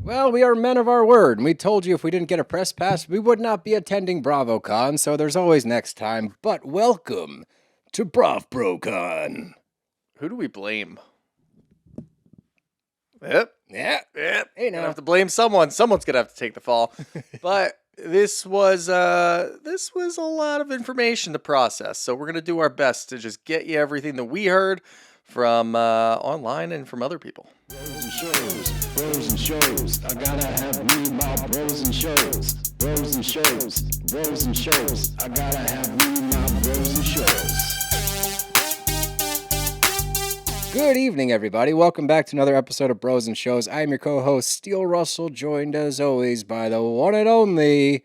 Well, we are men of our word, and we told you if we didn't get a press pass, we would not be attending BravoCon, so there's always next time. But welcome to BravoCon. Who do we blame? Yep. Yeah. Hey, now I have to blame someone. Someone's gonna have to take the fall. But this was a lot of information to process, so we're gonna do our best to just get you everything that we heard from online and from other people. Bros and shows. I gotta have me my bros and shows. Bros and shows. I gotta have me my bros and shows. Good evening, everybody. Welcome back to another episode of Bros and Shows. I am your co-host, Steele Russell, joined as always by the one and only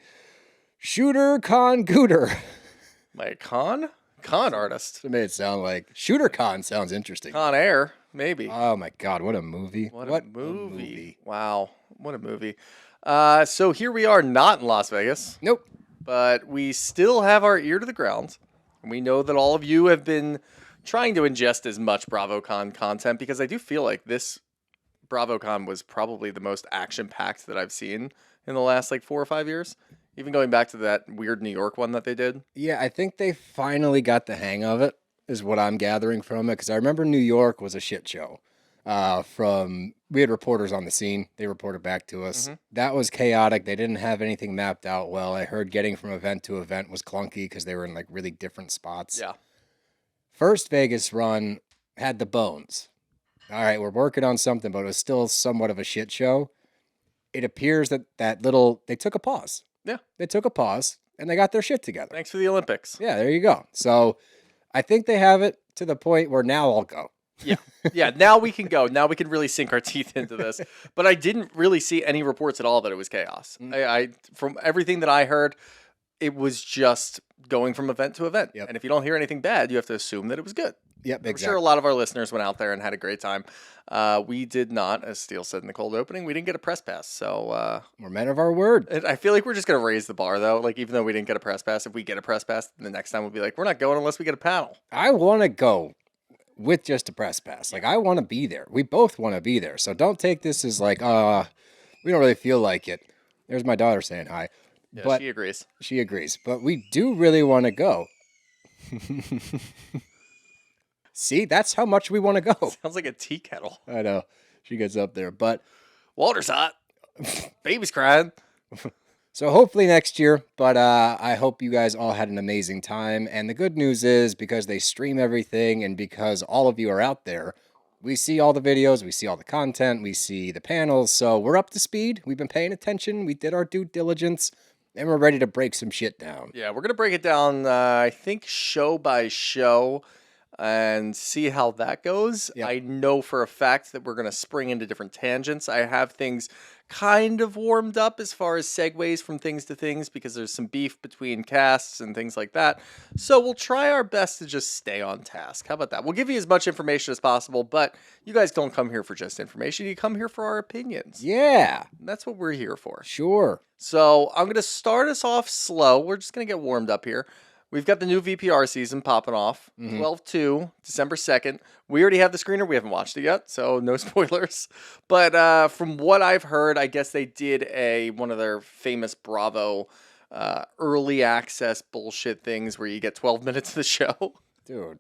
Shooter Con Gooter. My con artist. It made it sound like Shooter Con sounds interesting. Con Air, maybe. Oh my God, what a movie. What a movie. Wow, what a movie. So here we are, not in Las Vegas. Nope. But we still have our ear to the ground. And we know that all of you have been trying to ingest as much BravoCon content, because I do feel like this BravoCon was probably the most action-packed that I've seen in the last 4 or 5 years. Even going back to that weird New York one that they did. Yeah, I think they finally got the hang of it, is what I'm gathering from it, because I remember New York was a shit show. We had reporters on the scene. They reported back to us. Mm-hmm. That was chaotic. They didn't have anything mapped out well. I heard getting from event to event was clunky because they were in really different spots. Yeah. First Vegas run had the bones. All right, we're working on something, but it was still somewhat of a shit show. It appears that they took a pause. Yeah. They took a pause, and they got their shit together. Thanks for the Olympics. Yeah, there you go. So I think they have it to the point where now I'll go. Yeah, now we can go. Now we can really sink our teeth into this. But I didn't really see any reports at all that it was chaos. I from everything that I heard, it was just going from event to event. Yep. And if you don't hear anything bad, you have to assume that it was good. Yep, exactly. I'm sure a lot of our listeners went out there and had a great time. We did not, as Steele said in the cold opening, we didn't get a press pass. So we're men of our word. I feel like we're just going to raise the bar, though. Even though we didn't get a press pass, if we get a press pass, the next time we'll be we're not going unless we get a panel. I want to go with just a press pass. I want to be there. We both want to be there. So don't take this as we don't really feel like it. There's my daughter saying hi. Yeah, but she agrees. She agrees. But we do really want to go. See, that's how much we want to go. Sounds like a tea kettle. I know. She gets up there, but water's hot. Baby's crying. So hopefully next year, but I hope you guys all had an amazing time. And the good news is, because they stream everything and because all of you are out there, we see all the videos, we see all the content, we see the panels. So we're up to speed. We've been paying attention. We did our due diligence, and we're ready to break some shit down. Yeah, we're going to break it down, I think, show by show and see how that goes. Yep. I know for a fact that we're going to spring into different tangents. I have things kind of warmed up as far as segues from things to things, because there's some beef between casts and things like that. So we'll try our best to just stay on task. How about that? We'll give you as much information as possible, but you guys don't come here for just information. You come here for our opinions. Yeah. That's what we're here for. Sure. So I'm going to start us off slow. We're just going to get warmed up here. We've got the new VPR season popping off, 12/2, December 2nd. We already have the screener. We haven't watched it yet, so no spoilers. But from what I've heard, I guess they did one of their famous Bravo early access bullshit things where you get 12 minutes of the show. Dude,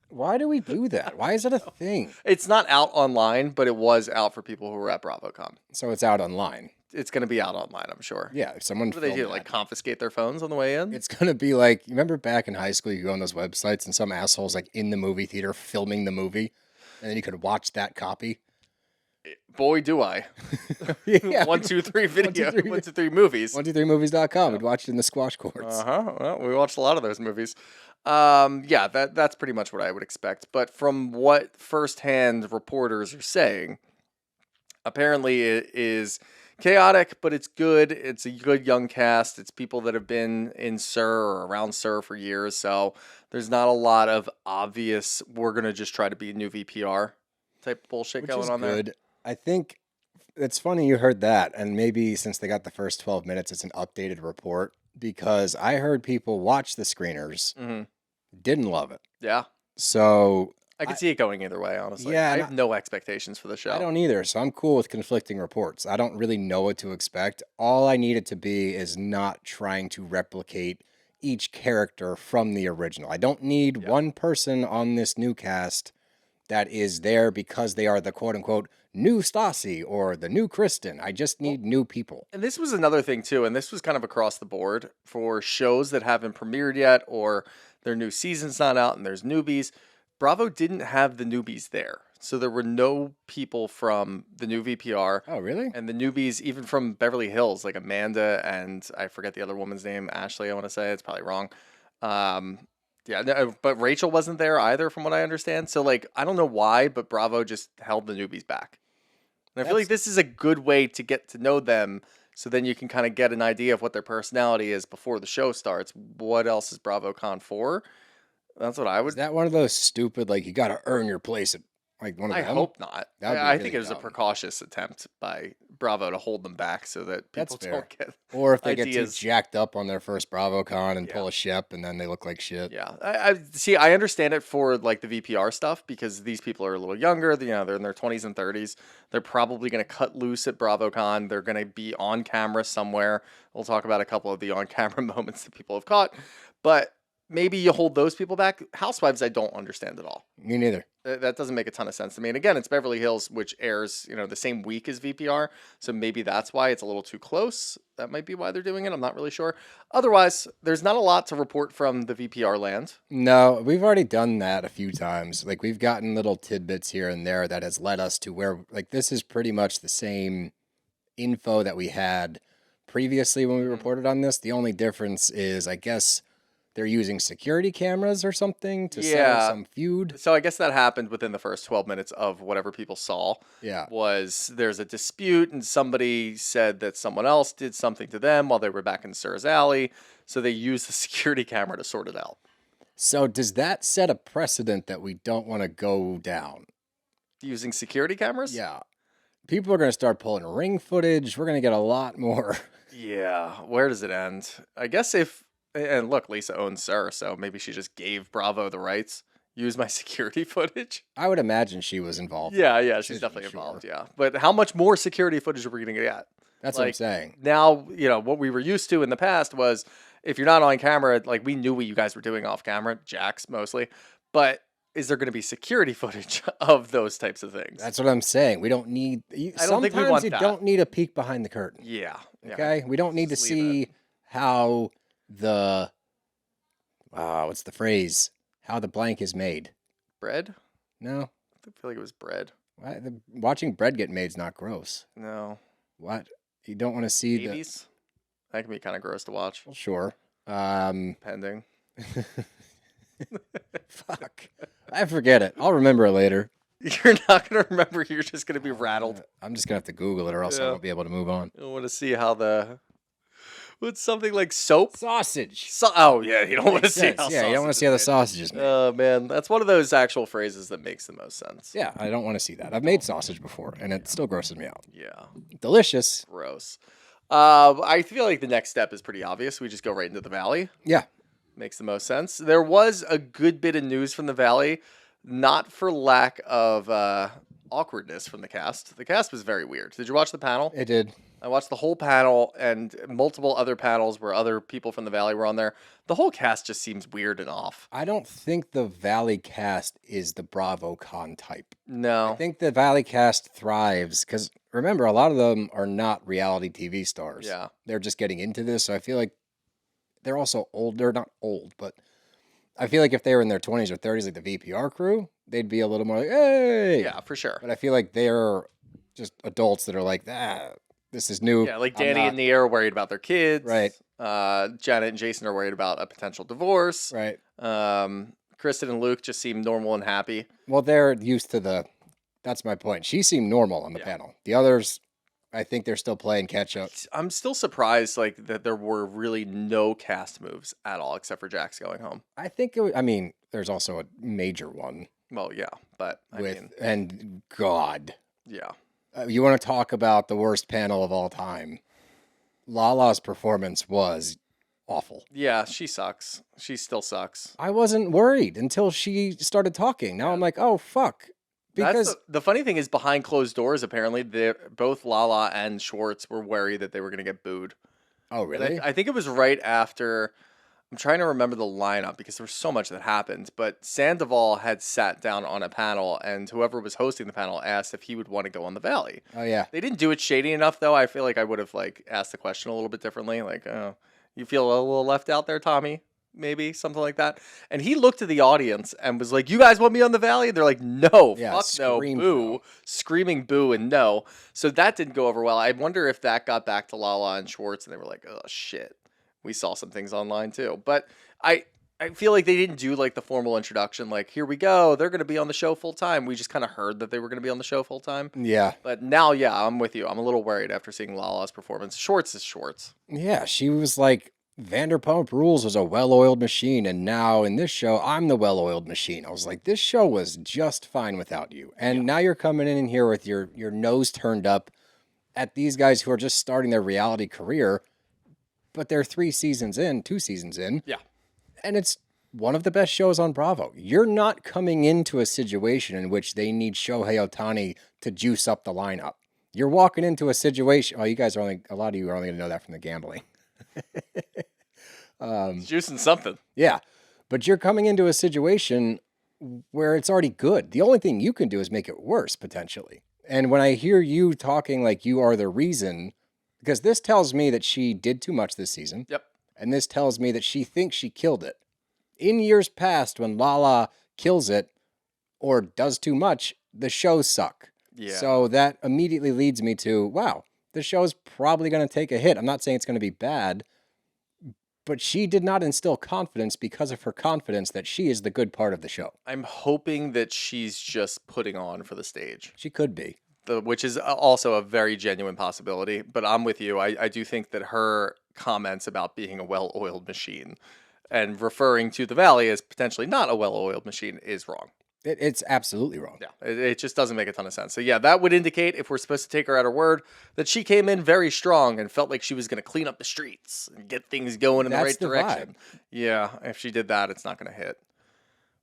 why do we do that? Why is that a thing? It's not out online, but it was out for people who were at BravoCon. So it's out online. It's going to be out online, I'm sure. Yeah, if someone what do they do? Confiscate their phones on the way in? It's going to be you remember back in high school, you go on those websites and some asshole's in the movie theater filming the movie, and then you could watch that copy? Boy, do I. Yeah. 1, 2, 3 video. 1, 2, 3 movies. 123movies.com. We'd watch it in the squash courts. Well, we watched a lot of those movies. Yeah, that's pretty much what I would expect. But from what firsthand reporters are saying, apparently it is chaotic, but it's good. It's a good young cast. It's people that have been in SUR or around SUR for years. So there's not a lot of obvious, we're going to just try to be a new VPR type of bullshit going on there. I think it's funny you heard that. And maybe since they got the first 12 minutes, it's an updated report, because I heard people watch the screeners, didn't love it. Yeah. So I could see it going either way, honestly. Yeah, I and have no expectations for the show. I don't either, so I'm cool with conflicting reports. I don't really know what to expect. All I need it to be is not trying to replicate each character from the original. I don't need one person on this new cast that is there because they are the quote unquote new Stassi or the new Kristen. I just need new people. And this was another thing too, and this was kind of across the board for shows that haven't premiered yet or their new season's not out and there's newbies. Bravo didn't have the newbies there. So there were no people from the new VPR. Oh, really? And the newbies, even from Beverly Hills, like Amanda and I forget the other woman's name, Ashley, I want to say. It's probably wrong. Yeah, no, but Rachel wasn't there either, from what I understand. So, like, I don't know why, but Bravo just held the newbies back. And I feel like this is a good way to get to know them, so then you can kind of get an idea of what their personality is before the show starts. What else is BravoCon for? That's what I would. Is that one of those stupid, like, you got to earn your place at, like, one of I them? hope not. That would be I really think it was a dumb. precautious attempt by Bravo to hold them back so that people That's fair. don't get. Or if they get too ideas. jacked up on their first BravoCon and Yeah. pull a Shep and then they look like shit. Yeah, I see. I understand it for like the VPR stuff because these people are a little younger. They're in their 20s and 30s. They're probably going to cut loose at BravoCon. They're going to be on camera somewhere. We'll talk about a couple of the on-camera moments that people have caught, but maybe you hold those people back. Housewives, I don't understand at all. Me neither. That doesn't make a ton of sense to me. And again, it's Beverly Hills, which airs, the same week as VPR. So maybe that's why it's a little too close. That might be why they're doing it. I'm not really sure. Otherwise, there's not a lot to report from the VPR land. No, we've already done that a few times. Like, we've gotten little tidbits here and there that has led us to where, like, this is pretty much the same info that we had previously when we reported on this. The only difference is, I guess, they're using security cameras or something to settle some feud. So I guess that happened within the first 12 minutes of whatever people saw. Yeah. Was there's a dispute and somebody said that someone else did something to them while they were back in Sir's Alley. So they used the security camera to sort it out. So does that set a precedent that we don't want to go down? Using security cameras? Yeah. People are going to start pulling ring footage. We're going to get a lot more. Yeah. Where does it end? I guess and look, Lisa owns Sir, so maybe she just gave Bravo the rights. Use my security footage. I would imagine she was involved. Yeah, she's definitely involved, yeah. But how much more security footage are we going to get? That's what I'm saying. Now, what we were used to in the past was if you're not on camera, like we knew what you guys were doing off camera, Jax mostly, but is there going to be security footage of those types of things? That's what I'm saying. We don't need. I don't think we want you that. don't need a peek behind the curtain. Yeah. Okay. We don't need to Just leave see how the what's the phrase? How the blank is made. Bread? No. I feel like it was bread. Watching bread get made is not gross. No. What? You don't want to see Babies? That can be kind of gross to watch. Well, sure. Pending. Fuck. I forget it. I'll remember it later. You're not going to remember. You're just going to be rattled. I'm just going to have to Google it or else I won't be able to move on. I want to see how what's something like soap? Sausage. Oh, yeah. You don't want to see how you don't want to see how the sausage is made. Oh, man. That's one of those actual phrases that makes the most sense. Yeah, I don't want to see that. I've made sausage before, and it still grosses me out. Yeah. Delicious. Gross. I feel like the next step is pretty obvious. We just go right into the Valley. Yeah. Makes the most sense. There was a good bit of news from the Valley, not for lack of awkwardness from the cast. The cast was very weird. Did you watch the panel? It did. I watched the whole panel and multiple other panels where other people from the Valley were on there. The whole cast just seems weird and off. I don't think the Valley cast is the BravoCon type. No. I think the Valley cast thrives because, remember, a lot of them are not reality TV stars. Yeah. They're just getting into this, so I feel like they're also old. They're not old, but I feel like if they were in their 20s or 30s, like the VPR crew, they'd be a little more like, hey! Yeah, for sure. But I feel like they're just adults that are like, this is new. Yeah, like Danny and Nia are worried about their kids. Right. Janet and Jason are worried about a potential divorce. Right. Kristen and Luke just seem normal and happy. Well, they're used to that's my point. She seemed normal on the panel. The others, I think they're still playing catch up. I'm still surprised that there were really no cast moves at all except for Jax going home. I think there's also a major one. Well, yeah, but and God. Yeah. You want to talk about the worst panel of all time? Lala's performance was awful. Yeah, she sucks. She still sucks. I wasn't worried until she started talking. Now I'm like, oh, fuck. That's Because, the funny thing is behind closed doors, apparently, both Lala and Schwartz were worried that they were going to get booed. oh, And really? I think it was right after. I'm trying to remember the lineup because there was so much that happened. But Sandoval had sat down on a panel, and whoever was hosting the panel asked if he would want to go on the Valley. Oh, yeah. They didn't do it shady enough, though. I feel like I would have like asked the question a little bit differently. Like, oh, you feel a little left out there, Tommy? Maybe something like that. And he looked at the audience and was like, "You guys want me on the Valley?" And they're like, "No, Yeah, fuck no, screamed boo," no. screaming boo and no. So that didn't go over well. I wonder if that got back to Lala and Schwartz, and they were like, "Oh shit." We saw some things online too, but I feel like they didn't do like the formal introduction. Like, here we go, they're going to be on the show full time. We just kind of heard that they were going to be on the show full time. Yeah. But now, yeah, I'm with you. I'm a little worried after seeing Lala's performance. Schwartz is Schwartz. Yeah, she was like, Vanderpump Rules was a well-oiled machine, and now in this show, I'm the well-oiled machine. I was like, this show was just fine without you. And now you're coming in here with your nose turned up at these guys who are just starting their reality career, but they're 2 seasons in, Yeah. and it's one of the best shows on Bravo. You're not coming into a situation in which they need Shohei Ohtani to juice up the lineup. You're walking into a situation. Oh, you guys are only, a lot of you are only going to know that from the gambling. Juicing something. Yeah, but you're coming into a situation where it's already good. The only thing you can do is make it worse, potentially. And when I hear you talking like you are the reason, because this tells me that she did too much this season. Yep. And this tells me that she thinks she killed it. In years past, when Lala kills it or does too much, the shows suck. Yeah. So that immediately leads me to, wow, the show's probably going to take a hit. I'm not saying it's going to be bad, but she did not instill confidence because of her confidence that she is the good part of the show. I'm hoping that she's just putting on for the stage. She could be. Which is also a very genuine possibility. But I'm with you. I do think that her comments about being a well-oiled machine and referring to the Valley as potentially not a well-oiled machine is wrong. It's absolutely wrong. Yeah, it just doesn't make a ton of sense. So yeah, that would indicate, if we're supposed to take her at her word, that she came in very strong and felt like she was going to clean up the streets and get things going in the right direction. Yeah, if she did that, it's not going to hit.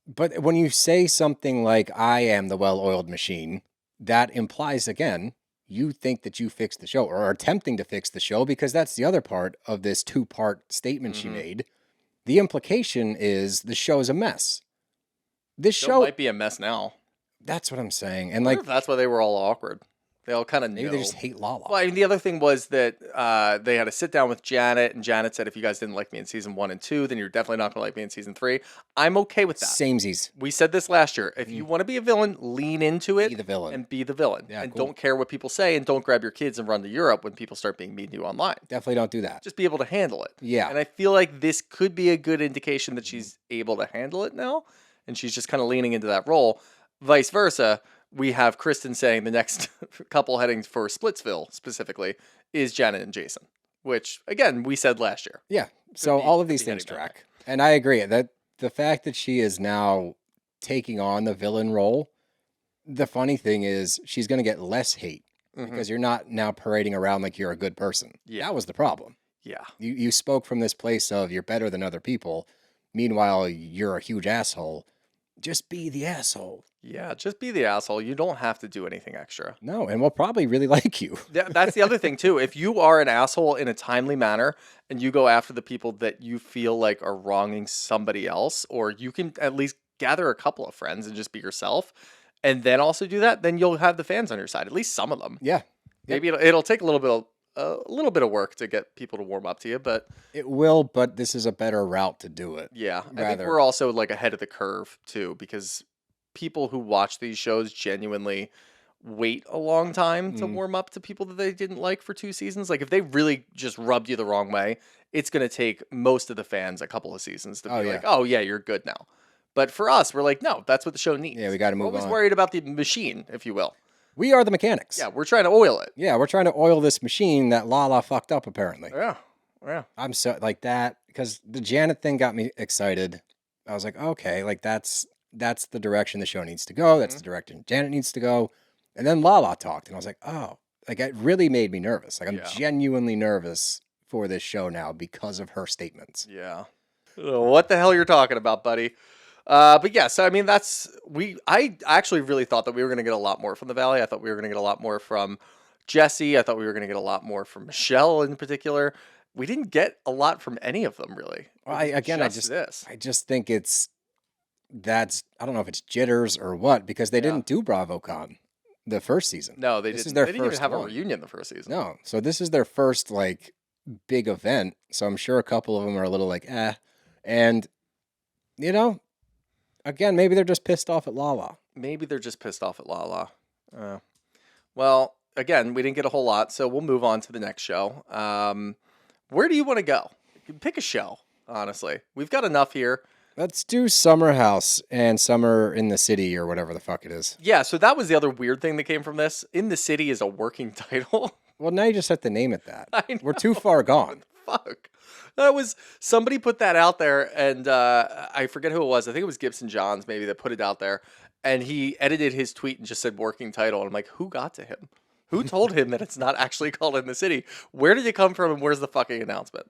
But when you say something like, I am the well-oiled machine, that implies, again, you think that you fixed the show or are attempting to fix the show, because that's the other part of this 2-part statement she made. The implication is the show is a mess. This show might be a mess now. That's what I'm saying. And I wonder like, if that's why they were all awkward. They all kind of knew. maybe they just hate Lala. Well, I mean, the other thing was that they had a sit down with Janet, and Janet said, if you guys didn't like me in season 1 and 2, then you're definitely not going to like me in season 3. I'm okay with that. Samesies. We said this last year. If you want to be a villain, lean into it. Be the villain. And be the villain. Yeah, and cool. don't care what people say, and don't grab your kids and run to Europe when people start being mean to you online. Definitely don't do that. Just be able to handle it. Yeah. And I feel like this could be a good indication that she's able to handle it now, and she's just kind of leaning into that role. Vice versa, we have Kristen saying the next couple heading for Splitsville specifically is Janet and Jason, which, again, we said last year. Yeah. So all of these could be things heading that track. And I agree that the fact that she is now taking on the villain role, the funny thing is she's going to get less hate because you're not now parading around like you're a good person. Yeah. That was the problem. Yeah. You spoke from this place of you're better than other people. Meanwhile, you're a huge asshole. Just be the asshole. Yeah, just be the asshole. You don't have to do anything extra. No, and we'll probably really like you. That's the other thing, too. If you are an asshole in a timely manner and you go after the people that you feel like are wronging somebody else, or you can at least gather a couple of friends and just be yourself, and then also do that, then you'll have the fans on your side, at least some of them. Yeah. Maybe it'll take a little bit of work to get people to warm up to you, but It will, but this is a better route to do it. yeah, I think Rather- we're also like ahead of the curve too, because people who watch these shows genuinely wait a long time to warm up to people that they didn't like for 2 seasons. Like, if they really just rubbed you the wrong way, it's going to take most of the fans a couple of seasons to be like, oh yeah, you're good now. But for us, we're like, no, that's what the show needs. Yeah, we gotta We're move always on. worried about the machine, if you will. We are the mechanics. Yeah, we're trying to oil it. Yeah, we're trying to oil this machine that Lala fucked up, apparently. Yeah, yeah. I'm so like that because the Janet thing got me excited. I was like, okay, like that's the direction the show needs to go. That's the direction Janet needs to go. And then Lala talked, and I was like, oh, like it really made me nervous. Like I'm Yeah. genuinely nervous for this show now because of her statements. Yeah. What the hell you're talking about, buddy? But yeah, so I mean, I actually really thought that we were going to get a lot more from the Valley. I thought we were going to get a lot more from Jesse. I thought we were going to get a lot more from Michelle in particular. We didn't get a lot from any of them, really. Well, I just think I don't know if it's jitters or what, because they didn't do BravoCon the first season. No, they This didn't. is their They didn't even first have a one. reunion the first season. No, so this is their first like big event. So I'm sure a couple of them are a little like, and you know, again, maybe they're just pissed off at Lala. Maybe they're just pissed off at Lala. Well, again, we didn't get a whole lot, so we'll move on to the next show. Where do you want to go? Pick a show, honestly. We've got enough here. Let's do Summer House and Summer in the City or whatever the fuck it is. Yeah, so that was the other weird thing that came from this. In the City is a working title. Well, now you just have to name it that. I We're too far gone. Fuck. That was somebody put that out there, and I forget who it was. I think it was Gibson Johns maybe that put it out there, and he edited his tweet and just said working title. And I'm like, who got to him? Who told him that it's not actually called In the City? Where did it come from, and where's the fucking announcement?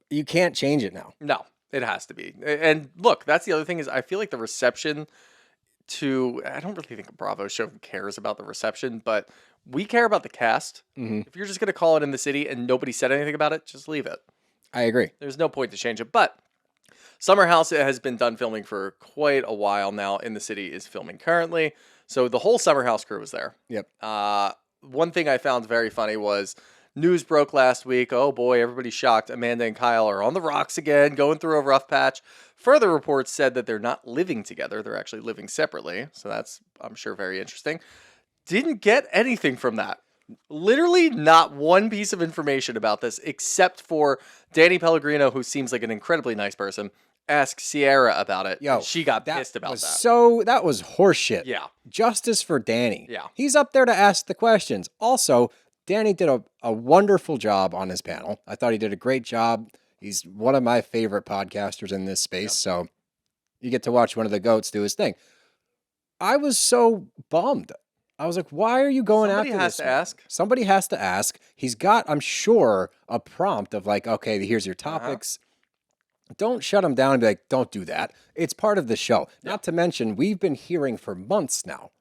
You can't change it now. No, it has to be. And look, that's the other thing is I feel like the reception I don't really think a Bravo show cares about the reception, but we care about the cast. Mm-hmm. If you're just going to call it In the City and nobody said anything about it, just leave it. I agree. There's no point to change it. But Summer House has been done filming for quite a while now. In the City is filming currently. So the whole Summer House crew was there. Yep. One thing I found very funny was news broke last week. Oh boy, everybody's shocked. Amanda and Kyle are on the rocks again, going through a rough patch. Further reports said that they're not living together. They're actually living separately. So that's, I'm sure, very interesting. Didn't get anything from that. Literally not one piece of information about this except for Danny Pellegrino, who seems like an incredibly nice person, asked Sierra about it. Yo, she got pissed about that. So that was horseshit. Yeah. Justice for Danny. Yeah. He's up there to ask the questions. Also, Danny did a wonderful job on his panel. I thought he did a great job. He's one of my favorite podcasters in this space. Yep. So you get to watch one of the GOATs do his thing. I was so bummed. I was like, why are you going after this? Somebody has to ask. Somebody has to ask. He's got, I'm sure, a prompt of like, okay, here's your topics. Don't shut him down and be like, don't do that. It's part of the show. Yeah. Not to mention, we've been hearing for months now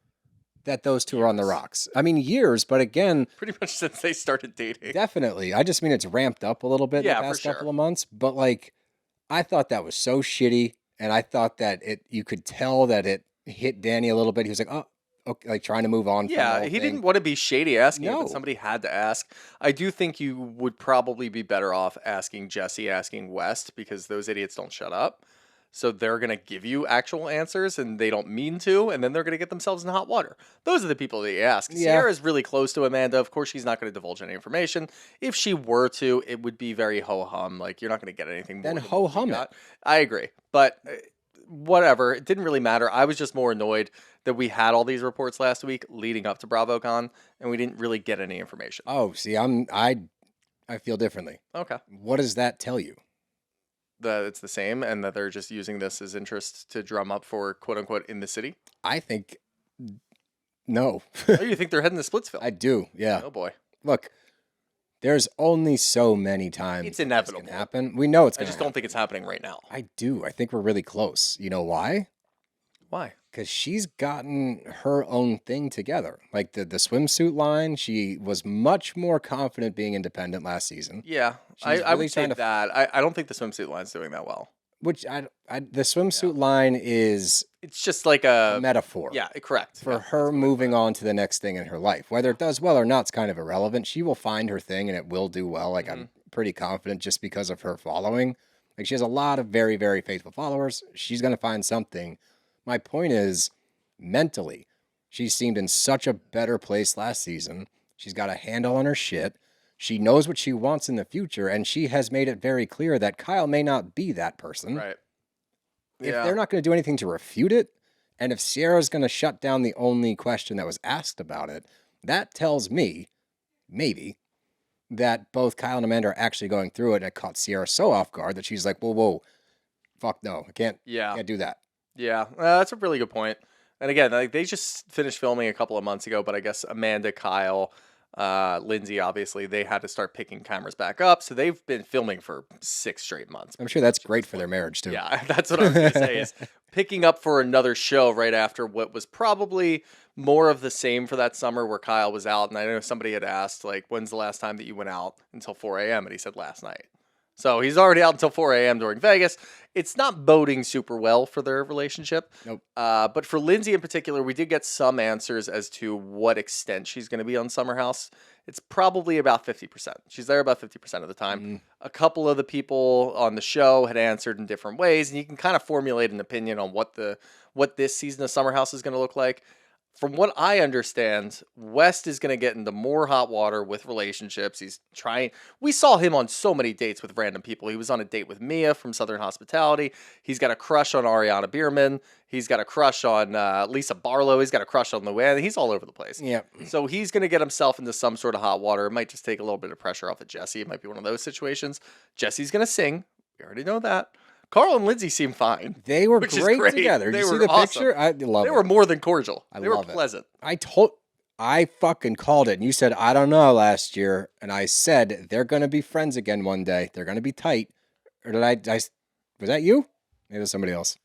that those two are on the rocks. I mean, years, but again... Pretty much since they started dating. Definitely. I just mean it's ramped up a little bit the past couple of months. But like, I thought that was so shitty. And I thought that you could tell that it hit Danny a little bit. He was like, oh, okay, like trying to move on. Yeah, he didn't want to be shady asking it, but somebody had to ask. I do think you would probably be better off asking Jesse, asking West, because those idiots don't shut up. So they're going to give you actual answers and they don't mean to, and then they're going to get themselves in hot water. Those are the people that you ask. Yeah. Sierra's really close to Amanda. Of course, she's not going to divulge any information. If she were to, it would be very ho-hum. Like, you're not going to get anything more. Then ho-hum it. I agree. But whatever. It didn't really matter. I was just more annoyed that we had all these reports last week leading up to BravoCon, and we didn't really get any information. Oh, see, I feel differently. Okay. What does that tell you? That it's the same and that they're just using this as interest to drum up for quote unquote In the City? I think no. Oh, you think they're heading to Splitsville? I do, yeah. Oh boy. Look, there's only so many times it's inevitable. This can happen. We know it's going to I just don't think it's happening right now. I do. I think we're really close. You know why? Why? Because she's gotten her own thing together. Like the swimsuit line, she was much more confident being independent last season. Yeah, I would say that. I don't think the swimsuit line's doing that well. Which the swimsuit line is... It's just like a metaphor. Yeah, correct. For her moving on to the next thing in her life. Whether it does well or not is kind of irrelevant. She will find her thing and it will do well. Like I'm pretty confident just because of her following. Like she has a lot of very, very faithful followers. She's going to find something. My point is, mentally, she seemed in such a better place last season. She's got a handle on her shit. She knows what she wants in the future, and she has made it very clear that Kyle may not be that person. Right. If they're not going to do anything to refute it, and if Sierra's going to shut down the only question that was asked about it, that tells me, maybe, that both Kyle and Amanda are actually going through it, and it caught Sierra so off guard that she's like, whoa, fuck no, I can't do that. Yeah, that's a really good point. And again, like they just finished filming a couple of months ago, but I guess Amanda, Kyle, Lindsay, obviously, they had to start picking cameras back up. So they've been filming for 6 straight months. I'm sure that's great for their marriage, too. Yeah, that's what I was going to say is picking up for another show right after what was probably more of the same for that summer where Kyle was out. And I know somebody had asked, like, when's the last time that you went out until 4 a.m.? And he said last night. So he's already out until 4 a.m. during Vegas. It's not boding super well for their relationship. Nope. But for Lindsay in particular, we did get some answers as to what extent she's going to be on Summer House. It's probably about 50%. She's there about 50% of the time. A couple of the people on the show had answered in different ways, and you can kind of formulate an opinion on what this season of Summer House is going to look like. From what I understand, West is going to get into more hot water with relationships. He's trying. We saw him on so many dates with random people. He was on a date with Mia from Southern Hospitality. He's got a crush on Ariana Bierman. He's got a crush on Lisa Barlow. He's got a crush on Luann. He's all over the place. Yeah. So he's going to get himself into some sort of hot water. It might just take a little bit of pressure off of Jesse. It might be one of those situations. Jesse's going to sing. We already know that. Carl and Lindsay seem fine. They were which is great together. Did you see the picture? I love it. They were more than cordial. I They were love it. pleasant. I fucking called it. And you said, I don't know last year. And I said, they're going to be friends again one day. They're going to be tight. Or did I was that you? Maybe it was somebody else.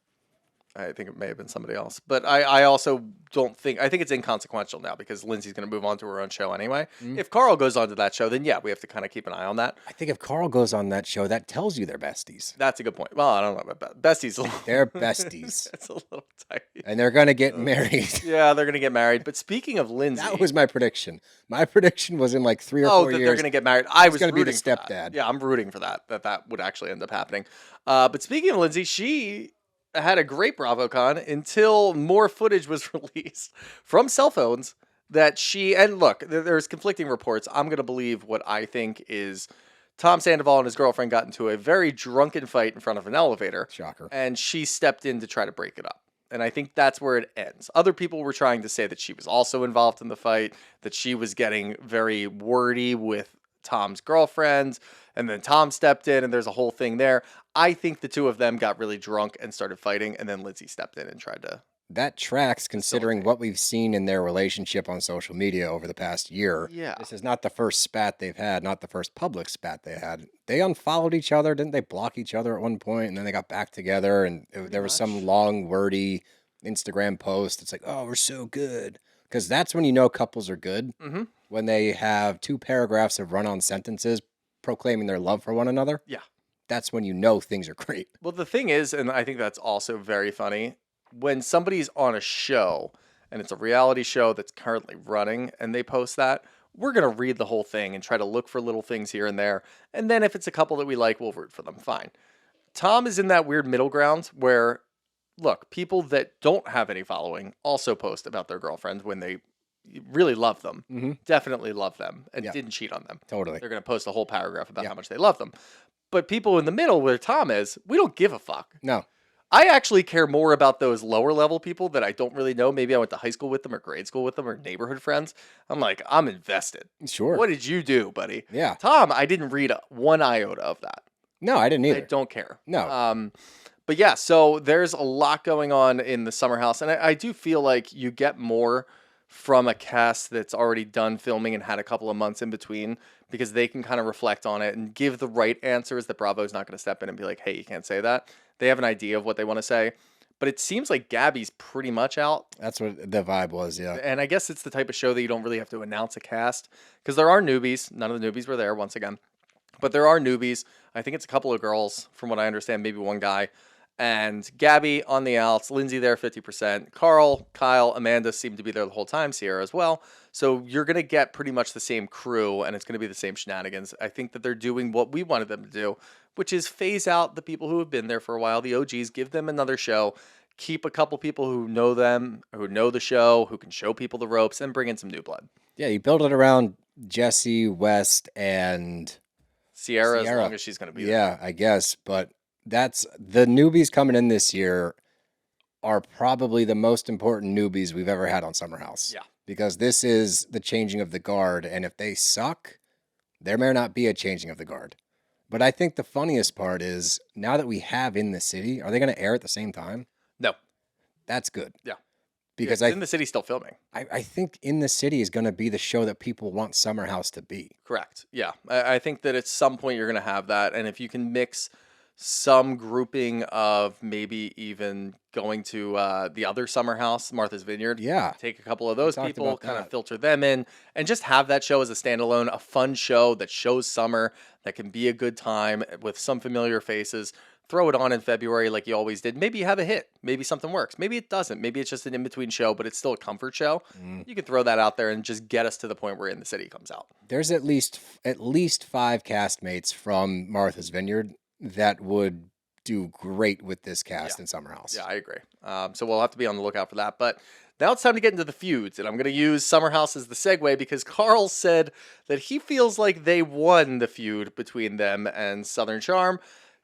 I think it may have been somebody else. But I also don't think... I think it's inconsequential now because Lindsay's going to move on to her own show anyway. If Carl goes on to that show, then yeah, we have to kind of keep an eye on that. I think if Carl goes on that show, that tells you they're besties. That's a good point. Well, I don't know about besties. They're besties. It's a little tight. And they're going to get married. Yeah, they're going to get married. But speaking of Lindsay... That was my prediction. My prediction was in like 3 or 4 years. They're going to get married. I was going to be the rooting for that. stepdad. Yeah, I'm rooting for that would actually end up happening. But speaking of Lindsay, she had a great BravoCon until more footage was released from cell phones that she... And look, there's conflicting reports. I'm going to believe what I think is Tom Sandoval and his girlfriend got into a very drunken fight in front of an elevator. Shocker. And she stepped in to try to break it up. And I think that's where it ends. Other people were trying to say that she was also involved in the fight, that she was getting very wordy with Tom's girlfriend, and then Tom stepped in, and there's a whole thing there. I think the two of them got really drunk and started fighting, and then Lindsay stepped in and tried to... That tracks considering what we've seen in their relationship on social media over the past year. Yeah. This is not the first spat they've had, not the first public spat they had. They unfollowed each other. Didn't they block each other at one point? And then they got back together, and there was some long, wordy Instagram post. It's like, oh, we're so good. Because that's when you know couples are good. Mm-hmm. When they have 2 paragraphs of run-on sentences proclaiming their love for one another. Yeah. That's when you know things are great. Well, the thing is, and I think that's also very funny, when somebody's on a show, and it's a reality show that's currently running, and they post that, we're going to read the whole thing and try to look for little things here and there. And then if it's a couple that we like, we'll root for them. Fine. Tom is in that weird middle ground where, look, people that don't have any following also post about their girlfriend when they really love them, definitely love them, and didn't cheat on them. Totally. They're going to post a whole paragraph about how much they love them. But people in the middle where Tom is, we don't give a fuck. No. I actually care more about those lower level people that I don't really know. Maybe I went to high school with them or grade school with them or neighborhood friends. I'm like, I'm invested. Sure. What did you do, buddy? Yeah. Tom, I didn't read one iota of that. No, I didn't either. I don't care. No. But yeah, so there's a lot going on in the Summer House. And I do feel like you get more from a cast that's already done filming and had a couple of months in between because they can kind of reflect on it and give the right answers that Bravo's not going to step in and be like, hey, you can't say that. They have an idea of what they want to say. But it seems like Gabby's pretty much out. That's what the vibe was, yeah. And I guess it's the type of show that you don't really have to announce a cast because there are newbies. None of the newbies were there once again. But there are newbies. I think it's a couple of girls from what I understand, maybe one guy. And Gabby on the outs, Lindsay there 50%. Carl, Kyle, Amanda seem to be there the whole time, Sierra as well. So you're going to get pretty much the same crew, and it's going to be the same shenanigans. I think that they're doing what we wanted them to do, which is phase out the people who have been there for a while, the OGs, give them another show, keep a couple people who know them, who know the show, who can show people the ropes, and bring in some new blood. Yeah, you build it around Jesse, West, and Sierra. As long as she's going to be there. Yeah, I guess, but that's the newbies coming in this year are probably the most important newbies we've ever had on Summer House. Yeah. Because this is the changing of the guard, and if they suck, there may not be a changing of the guard. But I think the funniest part is now that we have In the City, are they going to air at the same time? No. That's good. Yeah. because In the city still filming. I think In the City is going to be the show that people want Summer House to be. Correct. Yeah. I think that at some point you're going to have that. And if you can mix some grouping of maybe even going to the other Summer House, Martha's Vineyard. Yeah. Take a couple of those talked people, about kind of that. filter them in, and just have that show as a standalone, a fun show that shows summer, that can be a good time with some familiar faces. Throw it on in February like you always did. Maybe you have a hit. Maybe something works. Maybe it doesn't. Maybe it's just an in-between show, but it's still a comfort show. You can throw that out there and just get us to the point where In the City comes out. There's at least 5 castmates from Martha's Vineyard that would do great with this cast in Summer House. Yeah, I agree. So we'll have to be on the lookout for that. But now it's time to get into the feuds, and I'm going to use Summer House as the segue because Carl said that he feels like they won the feud between them and Southern Charm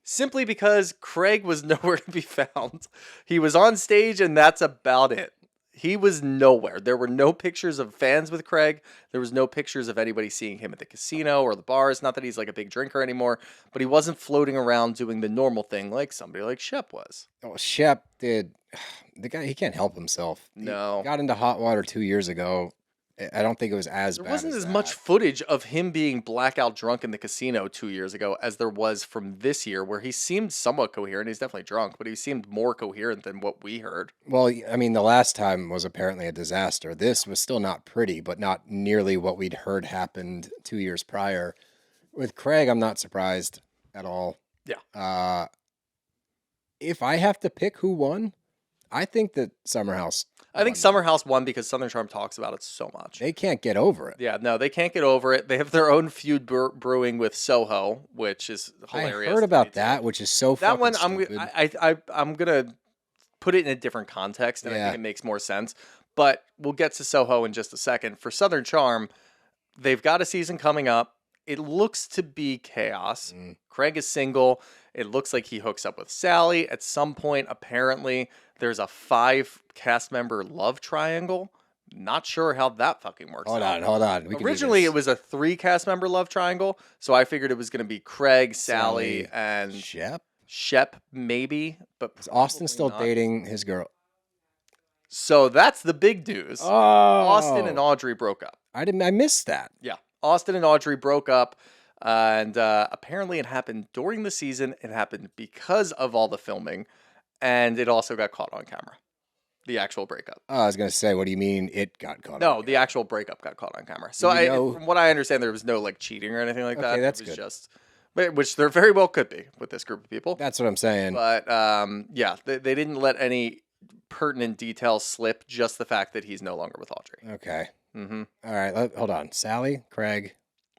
simply because Craig was nowhere to be found. He was on stage, and that's about it. He was nowhere. There were no pictures of fans with Craig. There was no pictures of anybody seeing him at the casino or the bars. Not that he's like a big drinker anymore, but he wasn't floating around doing the normal thing like somebody like Shep was. Oh, Shep did. The guy, he can't help himself. No. He got into hot water 2 years ago. I don't think it was as There bad wasn't as that. much footage of him being blackout drunk in the casino 2 years ago as there was from this year, where he seemed somewhat coherent. He's definitely drunk, but he seemed more coherent than what we heard. Well, I mean, the last time was apparently a disaster. This was still not pretty, but not nearly what we'd heard happened 2 years prior. With Craig, I'm not surprised at all. Yeah. If I have to pick who won, I think that Summer House. I think Summer House won because Southern Charm talks about it so much. They can't get over it. Yeah, no, they can't get over it. They have their own feud brewing with Soho, which is hilarious. I heard about that, which is so that one. stupid. I'm gonna put it in a different context, and I Yeah. think it makes more sense. But we'll get to Soho in just a second. For Southern Charm, they've got a season coming up. It looks to be chaos. Craig is single. It looks like he hooks up with Sally at some point. Apparently, there's a 5 cast member love triangle. Not sure how that fucking works. Hold on. We can do Originally, this. it was a 3 cast member love triangle, so I figured it was going to be Craig, Sally, and Shep. Shep, maybe. But Is Austin probably still not. dating his girl? So that's the big news. Oh, Austin and Audrey broke up. I missed that. Yeah, Austin and Audrey broke up, and apparently it happened during the season. It happened because of all the filming, and it also got caught on camera. The actual breakup. Oh, I was gonna say, what do you mean it got caught? No, on the actual breakup got caught on camera. So You know- from what I understand, there was no like cheating or anything like that. Okay, that's it was good. just, which there very well could be with this group of people. That's what I'm saying. But yeah, they didn't let any pertinent details slip. Just the fact that he's no longer with Audrey. Okay. Mm-hmm. All right. Hold on. Sally, Craig,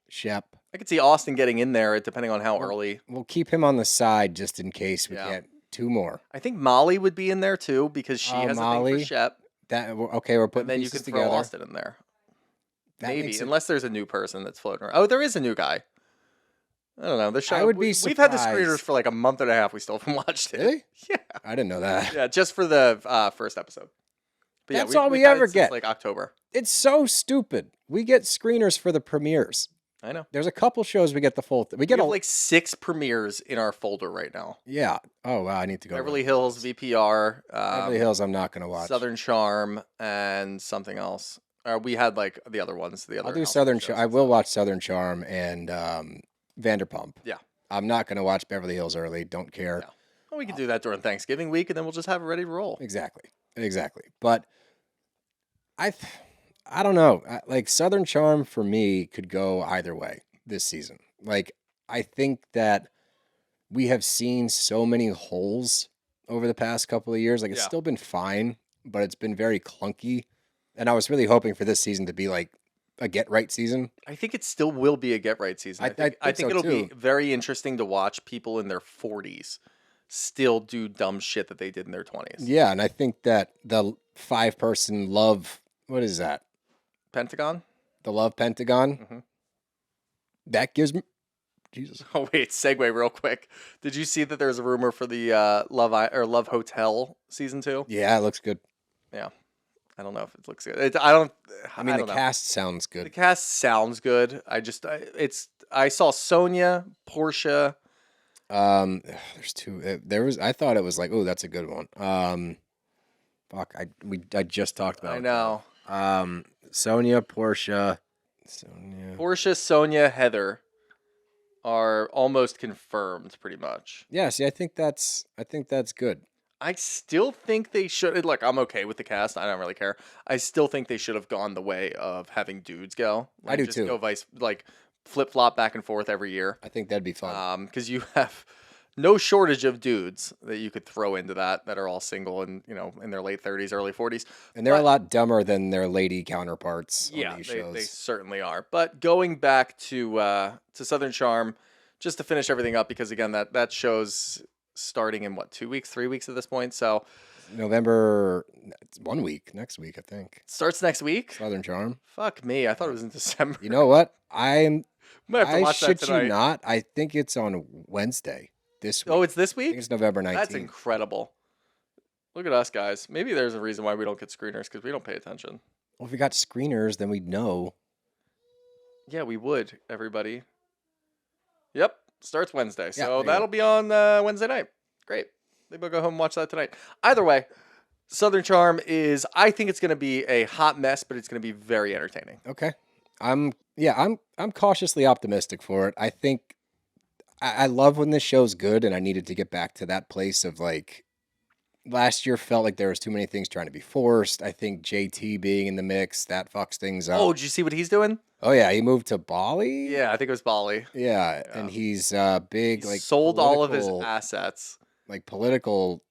Shep. I could see Austin getting in there, depending on how early. We'll keep him on the side just in case we Yeah. get 2 more. I think Molly would be in there too because she has a thing Molly. for Shep. Okay, we're putting And then you pieces can throw together. Austin in there. That Maybe, makes it- unless there's a new person that's floating around. Oh, there is a new guy. I don't know. The show. I would be We've had the surprised. screeners for like a month and a half. We still haven't watched it. Really? Yeah. I didn't know that. Yeah, just for the first episode. But yeah, That's all we we've had ever it since, get. like October. It's so stupid. We get screeners for the premieres. I know. There's a couple shows we get the full. We We get have a like 6 premieres in our folder right now. Yeah. Oh wow, I need to go. Beverly look. Hills, VPR, Beverly Hills. I'm not gonna watch. Southern Charm, and something else. We had like the other ones. The other. I'll do household Southern shows Charm. I and will stuff. watch Southern Charm and Vanderpump. Yeah. I'm not gonna watch Beverly Hills early. Don't care. No. Well, we can do that during Thanksgiving week, and then we'll just have it ready to roll. Exactly. But I don't know. Like Southern Charm for me could go either way this season. Like I think that we have seen so many holes over the past couple of years. Like it's Yeah. still been fine, but it's been very clunky. And I was really hoping for this season to be like a get right season. I think it still will be a get right season. I I think think so, it'll be too. very interesting to watch people in their 40s still do dumb shit that they did in their 20s. Yeah, and I think that the 5-person love, what is that? Pentagon? The love pentagon. Mhm. That gives me Jesus. Oh wait, segue real quick. Did you see that there's a rumor for the Love Hotel season 2? Yeah, it looks good. Yeah, I don't know if it looks good. I don't. I mean, the don't know. cast sounds The good. cast sounds good. I saw Sonia, Portia. There's 2. I thought it was like, oh, that's a good one. Fuck, I just talked about I it. know. Sonia, Portia, Sonia, Heather are almost confirmed, pretty much. Yeah, see, I think that's good. I still think they should. Look, I'm okay with the cast. I don't really care. I still think they should have gone the way of having dudes go. Like, I do just too. Go flip flop back and forth every year. I think that'd be fun. Because you have no shortage of dudes that you could throw into that are all single and in their late 30s, early 40s. And they're a lot dumber than their lady counterparts on these shows. They certainly are. But going back to Southern Charm, just to finish everything up, because again that show's starting in 2 weeks, 3 weeks at this point. So November, 1 week, next week, I think. Starts next week? Southern Charm. Fuck me. I thought it was in December. You know what? I shit you not. I think it's on Wednesday this week. Oh, it's this week? I think it's November 19th. That's incredible. Look at us, guys. Maybe there's a reason why we don't get screeners, because we don't pay attention. Well, if we got screeners, then we'd know. Yeah, we would, everybody. Yep. Starts Wednesday. So Yeah, that'll be on Wednesday night. Great. Maybe we'll go home and watch that tonight. Either way, Southern Charm I think it's going to be a hot mess, but it's going to be very entertaining. Okay. I'm cautiously optimistic for it. I think I love when this show's good, and I needed to get back to that place of last year felt like there was too many things trying to be forced. I think JT being in the mix, that fucks things up. Oh, did you see what he's doing? Oh yeah, he moved to Bali. Yeah, I think it was Bali. Yeah, and he's big he sold all of his assets. Political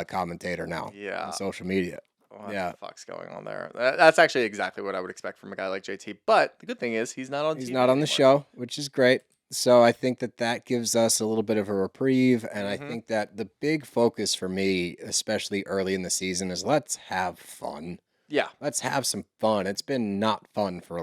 commentator now. Yeah, on social media. What the fuck's going on there? That's actually exactly what I would expect from a guy like JT. But the good thing is he's not on. He's TV not on anymore. the show, which is great. So I think that gives us a little bit of a reprieve, and I think that the big focus for me, especially early in the season, is let's have fun. Yeah, let's have some fun. It's been not fun for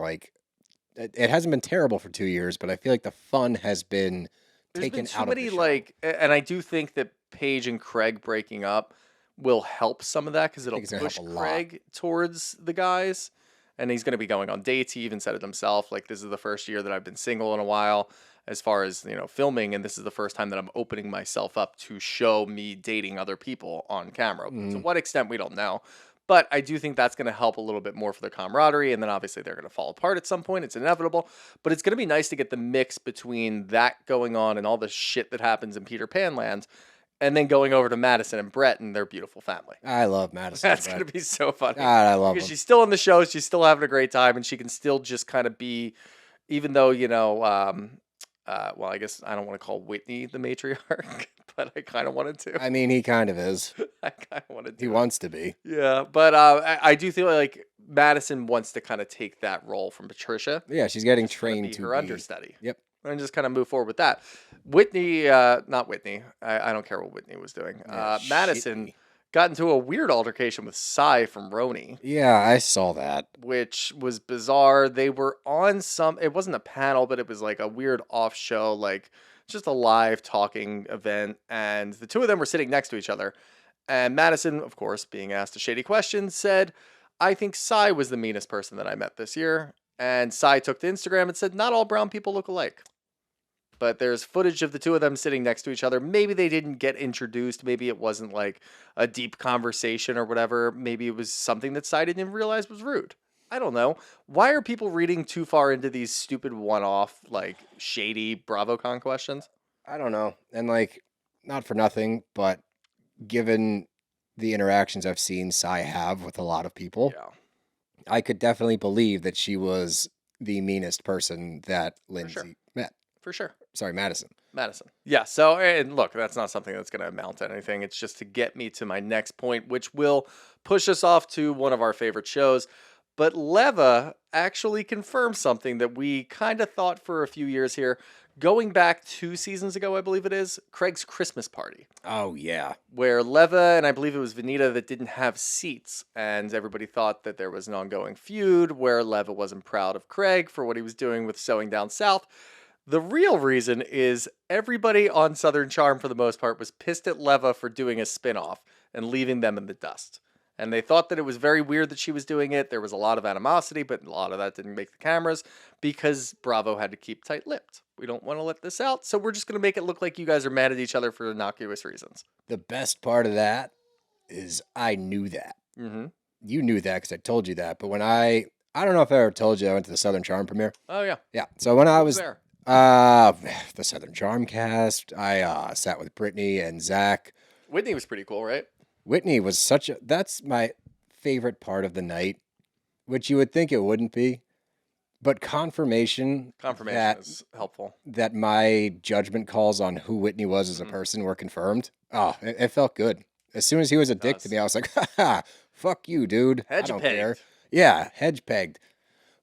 it hasn't been terrible for 2 years, but I feel like the fun has been taken out of the show. And I do think that Paige and Craig breaking up will help some of that, because it'll push Craig towards the guys, and he's going to be going on dates. He even said it himself. This is the first year that I've been single in a while, as far as filming, and this is the first time that I'm opening myself up to show me dating other people on camera. To what extent, we don't know. But I do think that's going to help a little bit more for the camaraderie, and then obviously they're going to fall apart at some point. It's inevitable. But it's going to be nice to get the mix between that going on and all the shit that happens in Peter Pan land, and then going over to Madison and Brett and their beautiful family. I love Madison. That's going to be so funny. God, I love because she's still on the show. She's still having a great time, and she can still just kind of be, even though, well, I guess I don't want to call Whitney the matriarch, but I kind of wanted to. I mean, he kind of is. I kind of wanted to. He wants to be. Yeah, but I do feel like Madison wants to kind of take that role from Patricia. Yeah, she's getting trained to to be her understudy. Yep. And just kind of move forward with that. Whitney, not Whitney. I don't care what Whitney was doing. Madison got into a weird altercation with Sai from Roni. Yeah, I saw that. Which was bizarre. They were on it wasn't a panel, but it was a weird off show, just a live talking event. And the two of them were sitting next to each other. And Madison, of course, being asked a shady question, said, I think Sai was the meanest person that I met this year. And Sai took to Instagram and said, not all brown people look alike. But there's footage of the two of them sitting next to each other. Maybe they didn't get introduced. Maybe it wasn't a deep conversation or whatever. Maybe it was something that Sai didn't even realize was rude. I don't know. Why are people reading too far into these stupid one-off, shady BravoCon questions? I don't know. And not for nothing, but given the interactions I've seen Sai have with a lot of people, I could definitely believe that she was the meanest person that Lindsay met. For sure. Sorry, Madison. Yeah. So, and look, that's not something that's going to amount to anything. It's just to get me to my next point, which will push us off to one of our favorite shows. But Leva actually confirmed something that we kind of thought for a few years here. Going back 2 seasons ago, I believe it is, Craig's Christmas party. Oh, yeah. Where Leva and I believe it was Vanita that didn't have seats. And everybody thought that there was an ongoing feud where Leva wasn't proud of Craig for what he was doing with Sewing Down South. The real reason is everybody on Southern Charm, for the most part, was pissed at Leva for doing a spinoff and leaving them in the dust. And they thought that it was very weird that she was doing it. There was a lot of animosity, but a lot of that didn't make the cameras because Bravo had to keep tight-lipped. We don't want to let this out, so we're just going to make it look like you guys are mad at each other for innocuous reasons. The best part of that is I knew that. Mm-hmm. You knew that because I told you that. But when I don't know if I ever told you I went to the Southern Charm premiere. Oh yeah. Yeah. So when I Who was there? the Southern Charm cast, I sat with Brittany and Zach. Whitney was pretty cool, right? Whitney was that's my favorite part of the night, which you would think it wouldn't be, but confirmation Is helpful. that my judgment calls on who Whitney was as a person were confirmed. Oh, it felt good. As soon as he was a dick to me, I was like, ha, fuck you, dude. I don't care. Yeah, hedge pegged.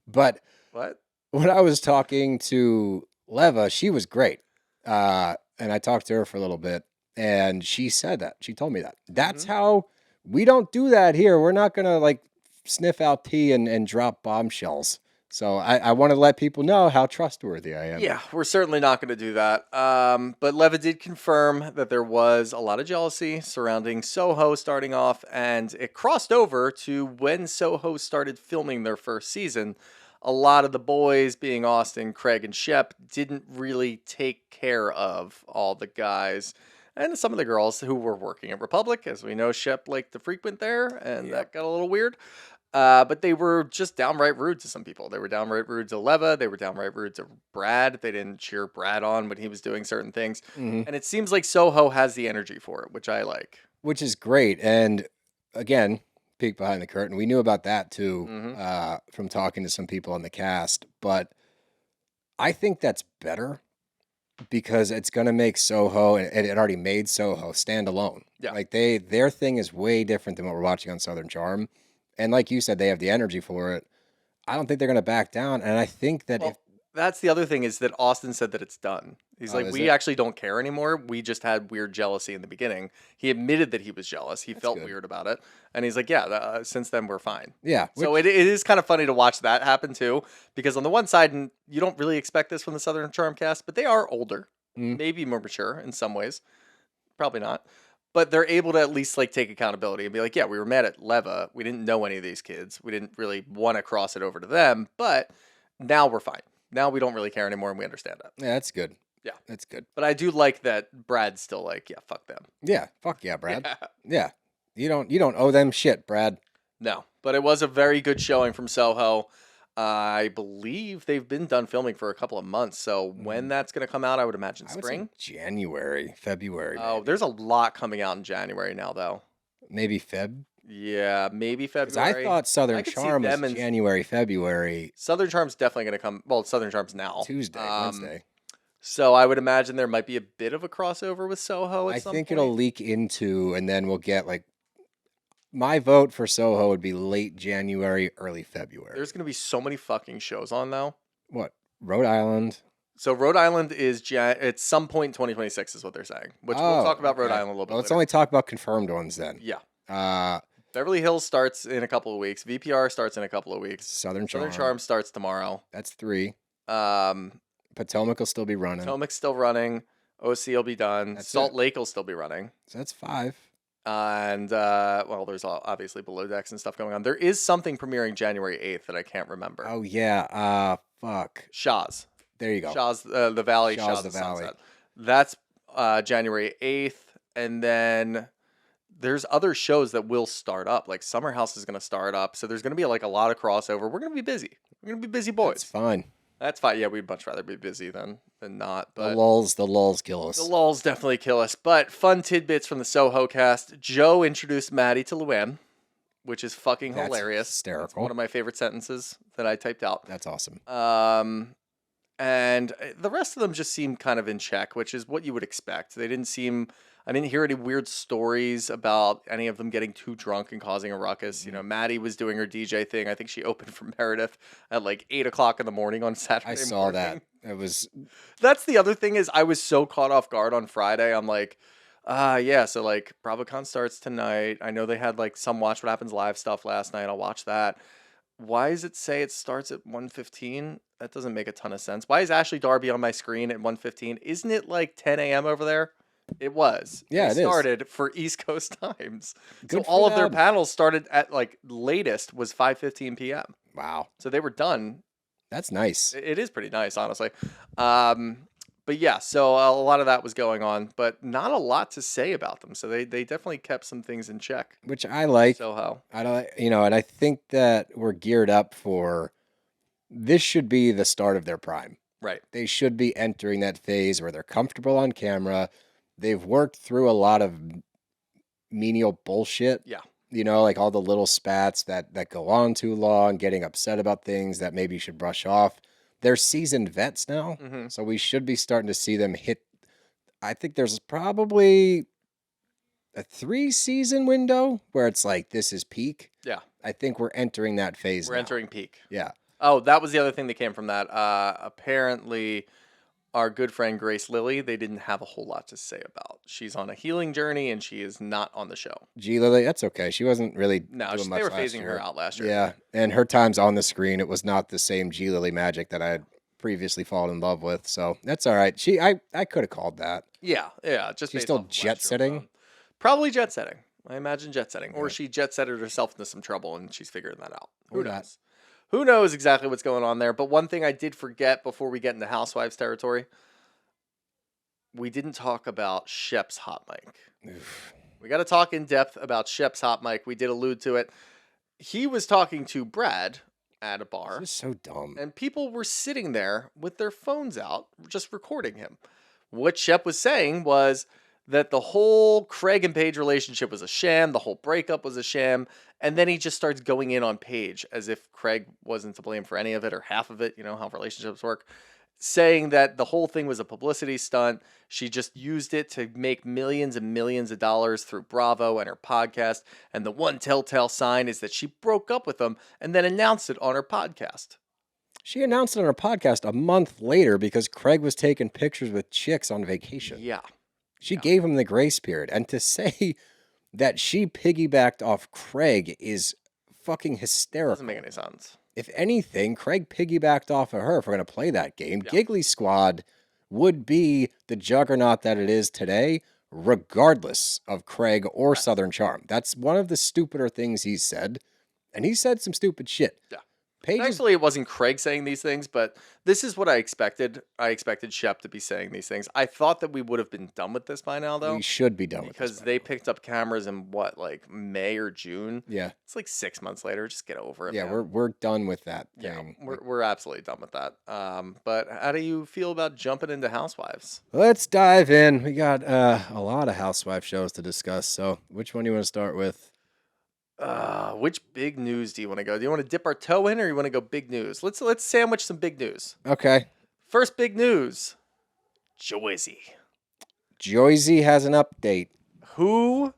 But What? when I was talking to Leva, she was great. And I talked to her for a little bit, and she said that. She told me that. That's how we don't do that here. We're not going to like sniff out tea and drop bombshells. So I want to let people know how trustworthy I am. Yeah, we're certainly not going to do that. But Leva did confirm that there was a lot of jealousy surrounding Soho starting off, and it crossed over to when Soho started filming their first season. A lot of the boys, being Austin, Craig, and Shep, didn't really take care of all the guys. And some of the girls who were working at Republic. As we know, Shep liked to frequent there, and that got a little weird. But they were just downright rude to some people. They were downright rude to Leva. They were downright rude to Brad. They didn't cheer Brad on when he was doing certain things. And it seems like Soho has the energy for it, which I like. Which is great. And again, peek behind the curtain. We knew about that too from talking to some people on the cast. But I think that's better because it's going to make Soho, and it already made Soho, stand alone. Yeah. Like their thing is way different than what we're watching on Southern Charm. And like you said, they have the energy for it. I don't think they're going to back down. And I think that that's the other thing is that Austin said that it's done. He's like, we actually don't care anymore. We just had weird jealousy in the beginning. He admitted that he was jealous. He felt weird about it. And he's like, yeah, since then we're fine. Yeah. So it is kind of funny to watch that happen too. Because on the one side, and you don't really expect this from the Southern Charm cast, but they are older. Maybe more mature in some ways. Probably not. But they're able to at least like take accountability and be like, yeah, we were mad at Leva. We didn't know any of these kids. We didn't really want to cross it over to them. But now we're fine. Now we don't really care anymore, and we understand that. Yeah, that's good. Yeah. That's good. But I do like that Brad's still like, yeah, fuck them. Yeah, fuck yeah, Brad. Yeah. You don't owe them shit, Brad. No, but it was a very good showing from Soho. I believe they've been done filming for a couple of months. So when that's going to come out, I would imagine spring. Would say January, February. Oh, maybe. There's a lot coming out in January now, though. Maybe Feb? Yeah, maybe February. I thought Southern Charm was January, February. Southern Charm's definitely going to come. Well, Southern Charm's now. Tuesday, Wednesday. So I would imagine there might be a bit of a crossover with Soho at some point. I think it'll leak into, and then we'll get like, my vote for Soho would be late January, early February. There's going to be so many fucking shows on, though. What? Rhode Island? So Rhode Island is at some point in 2026 is what they're saying. Which we'll talk about Rhode Island a little bit Let's later. only talk about confirmed ones then. Yeah. Beverly Hills starts in a couple of weeks. VPR starts in a couple of weeks. Southern Charm. Southern Charm starts tomorrow. That's 3. Potomac will still be running. Potomac's still running. OC will be done. Salt Lake will still be running. So that's 5. And, well, there's obviously Below Decks and stuff going on. There is something premiering January 8th that I can't remember. Oh, yeah. Fuck. Shaw's. There you go. Shaw's the Valley. Shaw's the Valley. Sunset. That's January 8th. And then there's other shows that will start up. Like Summer House is going to start up. So there's going to be like a lot of crossover. We're going to be busy. We're going to be busy boys. That's fine. That's fine. Yeah, we'd much rather be busy than not. But the lulls kill us. The lulls definitely kill us. But fun tidbits from the Soho cast. Joe introduced Maddie to Luann, which is fucking hilarious. Hysterical. That's one of my favorite sentences that I typed out. That's awesome. And the rest of them just seemed kind of in check, which is what you would expect. They didn't seem... I didn't hear any weird stories about any of them getting too drunk and causing a ruckus. You know, Maddie was doing her DJ thing. I think she opened for Meredith at like 8 o'clock in the morning on Saturday morning. I saw that. It was... That's the other thing is I was so caught off guard on Friday. I'm like, yeah, so like BravoCon starts tonight. I know they had like some Watch What Happens Live stuff last night. I'll watch that. Why does it say it starts at 1:15? That doesn't make a ton of sense. Why is Ashley Darby on my screen at 1:15? Isn't it like 10 a.m. over there? It was. Yeah, it started for East Coast times. Good so all for of their them. panels started at like latest was 5:15 p.m. Wow. So they were done. That's nice. It is pretty nice, honestly. But But yeah, so a lot of that was going on, but not a lot to say about them. So they definitely kept some things in check. Which I like. Soho. I don't, and I think that we're geared up for this should be the start of their prime. Right. They should be entering that phase where they're comfortable on camera. They've worked through a lot of menial bullshit. Yeah. Like all the little spats that go on too long, getting upset about things that maybe you should brush off. They're seasoned vets now, so we should be starting to see them hit. I think there's probably a 3-season window where it's like, this is peak. Yeah. I think we're entering that phase We're now. entering peak. Yeah. Oh, that was the other thing that came from that. Apparently, our good friend Grace Lilly, they didn't have a whole lot to say about. She's on a healing journey, and she is not on the show. G Lily, that's okay. She wasn't really doing much they were last phasing year. her out last year. Yeah, and her times on the screen, it was not the same G Lily magic that I had previously fallen in love with. So that's all right. I could have called that. Yeah. Just She's based still off of last jet year setting? alone. Probably jet setting. I imagine jet setting, or Yeah. she jet setted herself into some trouble, and she's figuring that out. Who Or not. knows? Who knows exactly what's going on there? But one thing I did forget before we get into Housewives territory, we didn't talk about Shep's hot mic. We got to talk in depth about Shep's hot mic. We did allude to it. He was talking to Brad at a bar, This is so dumb. and people were sitting there with their phones out, just recording him. What Shep was saying was that the whole Craig and Paige relationship was a sham, the whole breakup was a sham, and then he just starts going in on Paige as if Craig wasn't to blame for any of it or half of it, how relationships work, saying that the whole thing was a publicity stunt. She just used it to make millions and millions of dollars through Bravo and her podcast, and the one telltale sign is that she broke up with him and then announced it on her podcast. She announced it on her podcast a month later because Craig was taking pictures with chicks on vacation. Yeah. She gave him the grace period. And to say that she piggybacked off Craig is fucking hysterical. Doesn't make any sense. If anything, Craig piggybacked off of her if we're going to play that game. Yeah. Giggly Squad would be the juggernaut that it is today, regardless of Craig or Southern Charm. That's one of the stupider things he's said. And he said some stupid shit. Yeah. Paige is- Actually, it wasn't Craig saying these things, but this is what I expected. I expected Shep to be saying these things. I thought that we would have been done with this by now, though. we should be done with because this. they picked up cameras in May or June. Yeah. It's like 6 months later. Just get over it. Yeah, man. we're done with that yeah, thing. we're absolutely done with that. But how do you feel about jumping into Housewives? Let's dive in. We got a lot of housewife shows to discuss. So, which one do you want to start with? Which big news do you want to go? Do you want to dip our toe in, or you want to go big news? Let's sandwich some big news. Okay. First big news: Joyzy. Joyzy has an update. Who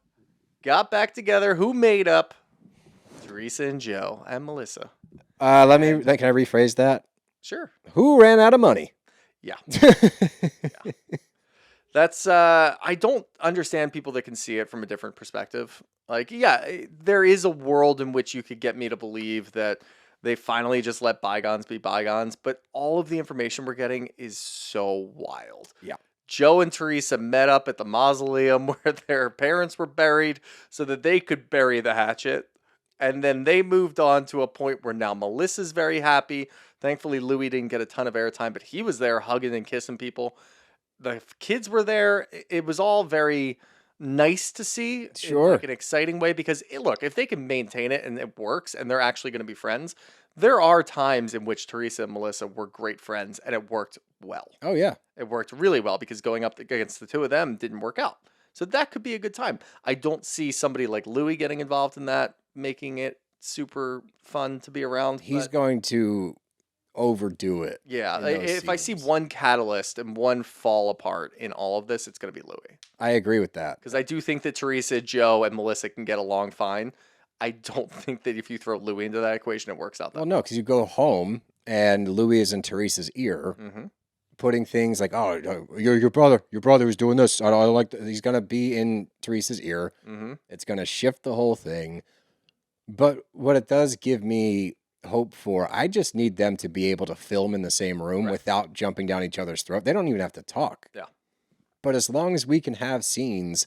got back together? Who made up Teresa and Joe and Melissa? Can I rephrase that? Sure. Who ran out of money? Yeah. That's I don't understand people that can see it from a different perspective. Like, yeah, there is a world in which you could get me to believe that they finally just let bygones be bygones, but all of the information we're getting is so wild. Yeah. Joe and Teresa met up at the mausoleum where their parents were buried so that they could bury the hatchet. And then they moved on to a point where now Melissa's very happy. Thankfully, Louis didn't get a ton of airtime, but he was there hugging and kissing people. The kids were there. It was all very nice to see in Sure. like an exciting way because look, if they can maintain it and it works and they're actually going to be friends, there are times in which Teresa and Melissa were great friends and it worked well. Oh, yeah. It worked really well because going up against the two of them didn't work out. So that could be a good time. I don't see somebody like Louis getting involved in that, making it super fun to be around. He's but going to overdo it. yeah, in those if I see scenes. one catalyst and one fall apart in all of this, it's going to be Louis. I agree with that. Because I do think that Teresa, Joe, and Melissa can get along fine. I don't think that if you throw Louis into that equation, it works out that Well, no, because you go home and Louis is in Teresa's ear, Mm-hmm. putting things like, "Oh, your brother is doing this. I don't like." He's gonna be in Teresa's ear. Mm-hmm. It's gonna shift the whole thing. But what it does give me hope for, I just need them to be able to film in the same room Right. without jumping down each other's throat. They don't even have to talk. Yeah. But as long as we can have scenes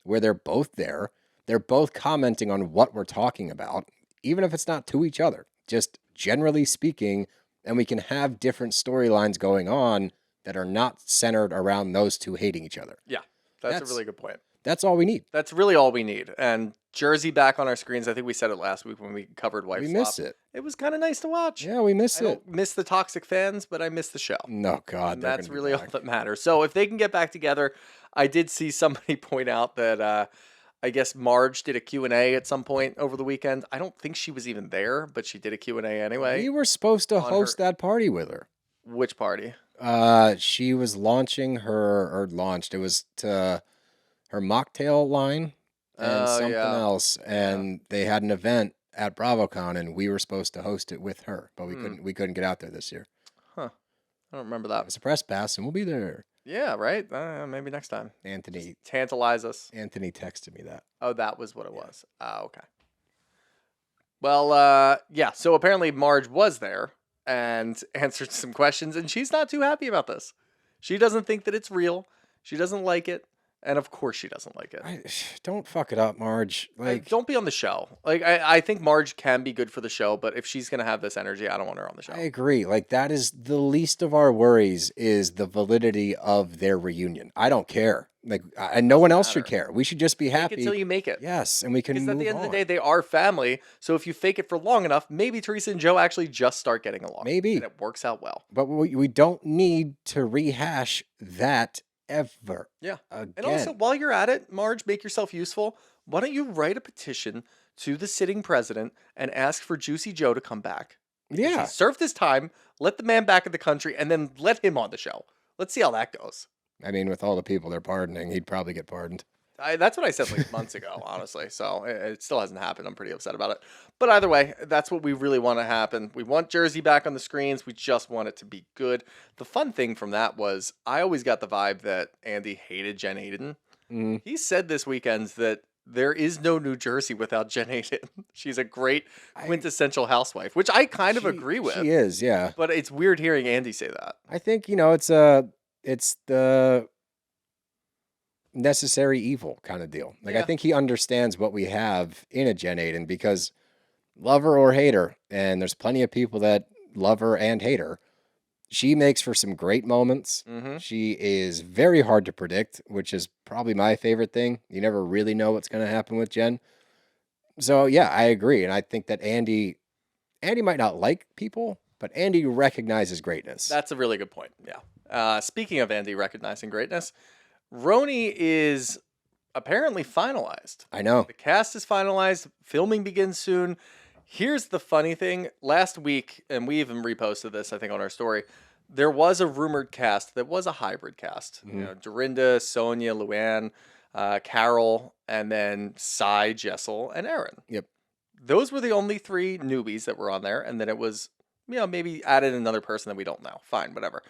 where they're both there, they're both commenting on what we're talking about, even if it's not to each other, just generally speaking, and we can have different storylines going on, that are not centered around those two hating each other. Yeah, that's a really good point. That's all we need. That's really all we need. And Jersey back on our screens. I think we said it last week when we covered Wife We Swap. miss it. It was kind of nice to watch. Yeah, we miss I it. don't miss the toxic fans, but I miss the show. No, God. And that's really all that matters. So if they can get back together, I did see somebody point out that I guess Marge did a Q&A at some point over the weekend. I don't think she was even there, but she did a Q&A anyway. We were supposed to host that party with her. Which party? She was launching it was to her mocktail line and something else. And they had an event at BravoCon, and we were supposed to host it with her, but we couldn't get out there this year. Huh. I don't remember that. It's a press pass, and we'll be there. Yeah, right? Maybe next time. Anthony. Just tantalize us. Anthony texted me that. Oh, that was what it was. Okay. Well, yeah, so apparently Marge was there and answered some questions, and she's not too happy about this. She doesn't think that it's real. She doesn't like it. And of course she doesn't like it. Don't fuck it up, Marge. Don't be on the show. I think Marge can be good for the show, but if she's gonna have this energy, I don't want her on the show. I agree. That is the least of our worries is the validity of their reunion. I don't care. And no one else should care. We should just be happy. Fake it till you make it. Yes, and we can Because move at the end on. of the day, they are family. So if you fake it for long enough, maybe Teresa and Joe actually just start getting along. Maybe. And it works out well. But we don't need to rehash that ever. Yeah. Again. And also, while you're at it, Marge, make yourself useful. Why don't you write a petition to the sitting president and ask for Juicy Joe to come back? Yeah. He served his time, let the man back in the country, and then let him on the show. Let's see how that goes. I mean, with all the people they're pardoning, he'd probably get pardoned. That's what I said like months ago, honestly. So it still hasn't happened. I'm pretty upset about it. But either way, that's what we really want to happen. We want Jersey back on the screens. We just want it to be good. The fun thing from that was I always got the vibe that Andy hated Jen Aiden. He said this weekend that there is no New Jersey without Jen Aiden. She's a great quintessential housewife, which I kind of agree with. She is, yeah. But it's weird hearing Andy say that. I think, it's the necessary evil kind of deal. I think he understands what we have in a Jen Aiden because love her or hate her, and there's plenty of people that love her and hate her. She makes for some great moments. Mm-hmm. She is very hard to predict, which is probably my favorite thing. You never really know what's going to happen with Jen. So yeah, I agree. And I think that Andy might not like people, but Andy recognizes greatness. That's a really good point. Yeah. Speaking of Andy recognizing greatness, Roni is apparently finalized. I know. The cast is finalized. Filming begins soon. Here's the funny thing. Last week, and we even reposted this, I think, on our story, there was a rumored cast that was a hybrid cast. Mm-hmm. You know, Dorinda, Sonia, Luann, Carol, and then Cy, Jessel, and Aaron. Yep. Those were the only three newbies that were on there, and then it was, maybe added another person that we don't know. Fine, whatever.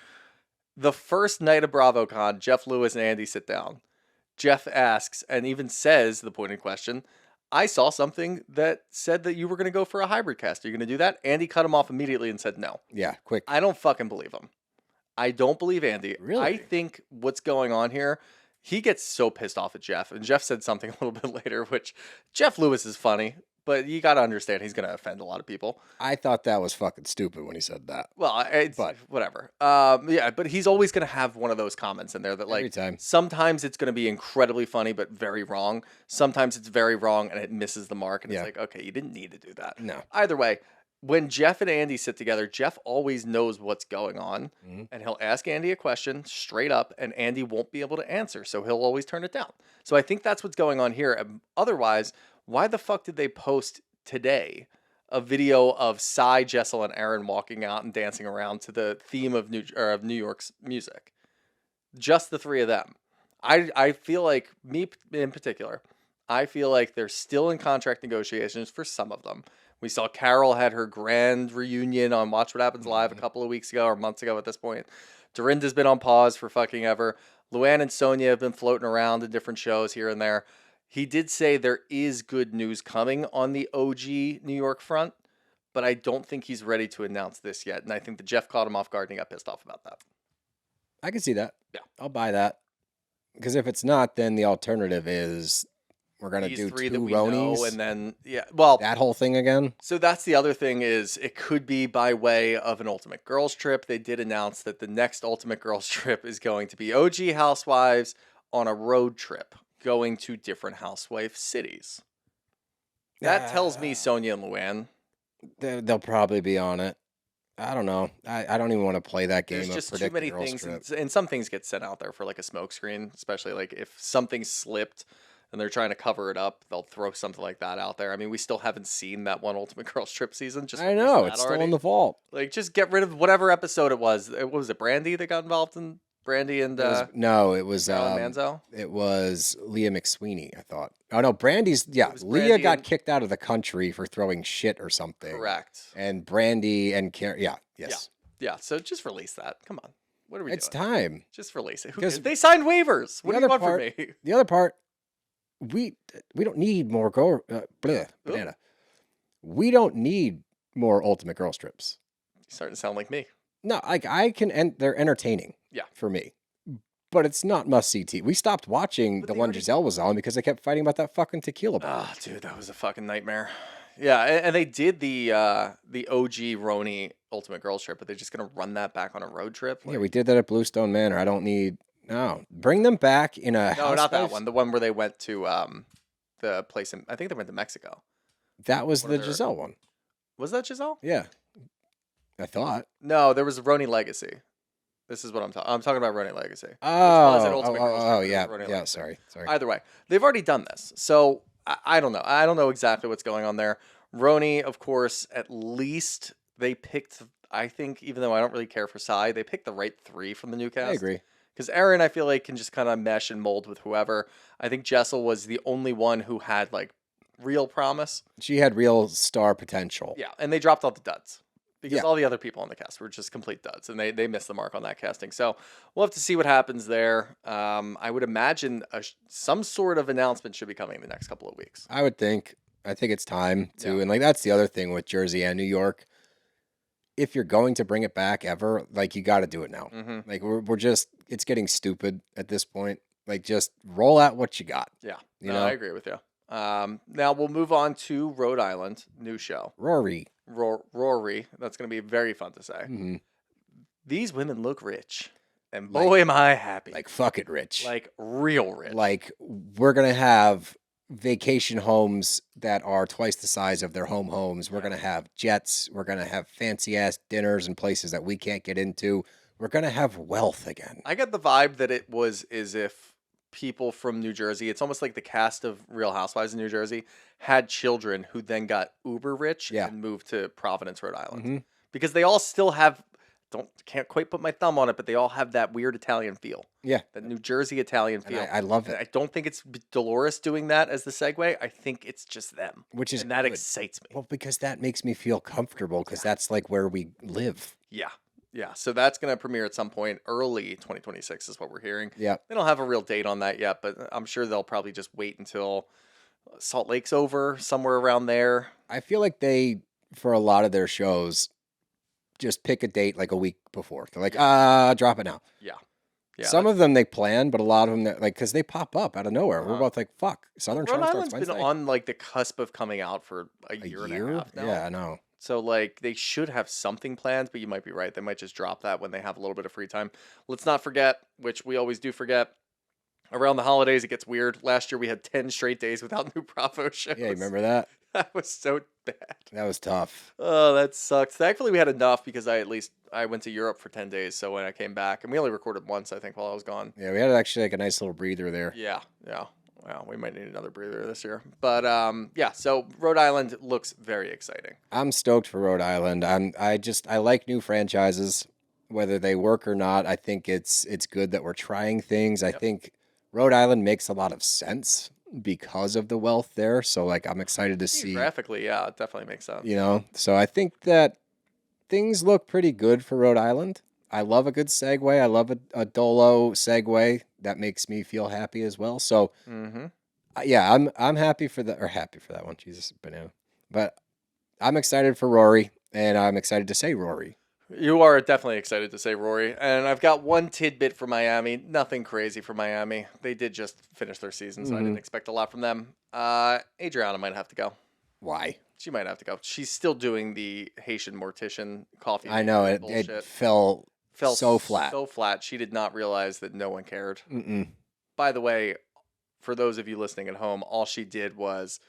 The first night of BravoCon, Jeff Lewis and Andy sit down. Jeff asks, and even says the pointed question, I saw something that said that you were going to go for a hybrid cast. Are you going to do that? Andy cut him off immediately and said no. Yeah, quick. I don't fucking believe him. I don't believe Andy. Really? I think what's going on here, he gets so pissed off at Jeff. And Jeff said something a little bit later, which Jeff Lewis is funny. But you got to understand, he's going to offend a lot of people. I thought that was fucking stupid when he said that. Well, but whatever. Yeah, but he's always going to have one of those comments in there that, like, Every time. Sometimes it's going to be incredibly funny, but very wrong. Sometimes it's very wrong and it misses the mark. And it's like, okay, you didn't need to do that. No. Either way, when Jeff and Andy sit together, Jeff always knows what's going on. Mm-hmm. And he'll ask Andy a question straight up, and Andy won't be able to answer. So he'll always turn it down. So I think that's what's going on here. Otherwise, why the fuck did they post today a video of Cy, Jessel, and Aaron walking out and dancing around to the theme of New York's music? Just the three of them. I feel like, me in particular, I feel like they're still in contract negotiations for some of them. We saw Carol had her grand reunion on Watch What Happens Live a couple of weeks ago or months ago at this point. Dorinda's been on pause for fucking ever. Luann and Sonia have been floating around in different shows here and there. He did say there is good news coming on the OG New York front, but I don't think he's ready to announce this yet. And I think that Jeff caught him off guard and he got pissed off about that. I can see that. Yeah. I'll buy that. Because if it's not, then the alternative is We're gonna these do 3 two that we know, Ronies. and then well, That whole thing again. so that's the other thing is it could be by way of an Ultimate Girls Trip. They did announce that the next Ultimate Girls Trip is going to be OG Housewives on a road trip, going to different housewife cities. That tells me Sonia and Luann. They'll probably be on it. I don't know. I don't even want to play that game There's of just too predict the many girls things, trip. and some things get sent out there for like a smokescreen, especially like if something slipped and they're trying to cover it up, they'll throw something like that out there. I mean, we still haven't seen that one Ultimate Girls Trip season. Just I release know that it's already. still in the vault. Like, just get rid of whatever episode it was. What was it, Brandy that got involved in Brandy and No, it was Marilyn Manzo? it was Leah McSweeney. I thought. Oh no, Brandy's was Leah Brandy got and- kicked out of the country for throwing shit or something. Correct. And Brandy and yes, Yeah, so just release that. Come on. What are we it's doing? time. Just release it. Who 'Cause cares? They signed waivers. What the do you other want part- from me? The other part, we don't need more banana. We don't need more Ultimate Girls trips. You're starting to sound like me. No, like they're entertaining. Yeah. For me. But it's not must see TV. We stopped watching But the they one already- Giselle was on because they kept fighting about that fucking tequila bottle. Oh, dude, that was a fucking nightmare. Yeah, and they did the OG Roni Ultimate Girls Trip, but they're just gonna run that back on a road trip. Yeah, we did that at Bluestone Manor. I don't need bring them back in a No, not that Housewives- one. The one where they went to the place in. I think they went to Mexico. That was One the of their- Giselle one. Was that Giselle? Yeah. I thought. No, there was Roni Legacy. This is what I'm talking. I'm talking about Roni Legacy. Oh, an Ultimate Girls Trip, yeah, Roni yeah. Legacy. Sorry. Either way, they've already done this, so I don't know. I don't know exactly what's going on there. Roni, of course, at least they picked. I think, even though I don't really care for Sai, they picked the right 3 from the new cast. I agree. Because Erin, I feel like, can just kind of mesh and mold with whoever. I think Jessel was the only one who had like real promise. She had real star potential. Yeah, and they dropped all the duds. Because Yeah. all the other people on the cast were just complete duds, and they missed the mark on that casting. So we'll have to see what happens there. I would imagine some sort of announcement should be coming in the next couple of weeks. I would think. I think it's time to, Yeah. and like that's the other thing with Jersey and New York. If you're going to bring it back ever, like you got to do it now. Mm-hmm. Like we're just, it's getting stupid at this point. Like just roll out what you got. Yeah, You no, know? I agree with you. Now we'll move on to Rhode Island, new show. Rory. Rory, that's going to be very fun to say. hmm These women look rich, and Like- boy, am I happy. Like fuck it, Rich. Like real rich. Like we're gonna have vacation homes that are twice the size of their home homes. We're gonna have jets. We're gonna have fancy ass dinners and places that we can't get into. We're gonna have wealth again. I got the vibe that it was as if people from New Jersey, it's almost like the cast of Real Housewives in New Jersey, had children who then got uber rich Yeah. and moved to Providence, Rhode Island. Mhm. Because they all still have, can't quite put my thumb on it, but they all have that weird Italian feel. Yeah, That New Jersey Italian and feel. I love And it. I don't think it's Dolores doing that as the segue. I think it's just them. Which is and that good. excites me. Well, because that makes me feel comfortable because that's like where we live. Yeah. Yeah. So that's going to premiere at some point early 2026 is what we're hearing. Yeah. They don't have a real date on that yet, but I'm sure they'll probably just wait until Salt Lake's over, somewhere around there. I feel like they, for a lot of their shows, just pick a date like a week before. They're like, drop it now. Yeah. Yeah. Some of them they plan, but a lot of them, like, because they pop up out of nowhere. We're Uh-huh. both like, fuck. Southern Rhode Charm starts Island's been Wednesday. on like the cusp of coming out for a A year and year? a half now. Yeah, I know. So like they should have something planned, but you might be right. They might just drop that when they have a little bit of free time. Let's not forget, which we always do forget, around the holidays it gets weird. Last year we had 10 straight days without new Bravo shows. Yeah, you remember that? That was so bad. That was tough. Oh, that sucked. Thankfully we had enough because I went to Europe for 10 days, so when I came back, and we only recorded once I think while I was gone. Yeah, we had actually like a nice little breather there. Yeah. Well, we might need another breather this year. But yeah, so Rhode Island looks very exciting. I'm stoked for Rhode Island. I like new franchises, whether they work or not. I think it's good that we're trying things. I Yep. think Rhode Island makes a lot of sense because of the wealth there. So like I'm excited to see, Geographically, yeah, it definitely makes sense. you know. So I think that things look pretty good for Rhode Island. I love a good segue. I love a Dolo segue. That makes me feel happy as well. So Mm-hmm. yeah, I'm happy for that one. Jesus, banana. But I'm excited for Rory, and I'm excited to say Rory. You are definitely excited to say Rory. And I've got one tidbit for Miami. Nothing crazy for Miami. They did just finish their season, so I didn't expect a lot from them. Adriana might have to go. Why? She might have to go. She's still doing the Haitian mortician coffee. I know it bullshit. fell so flat. So flat. She did not realize that no one cared. Mm-mm. By the way, for those of you listening at home, all she did was,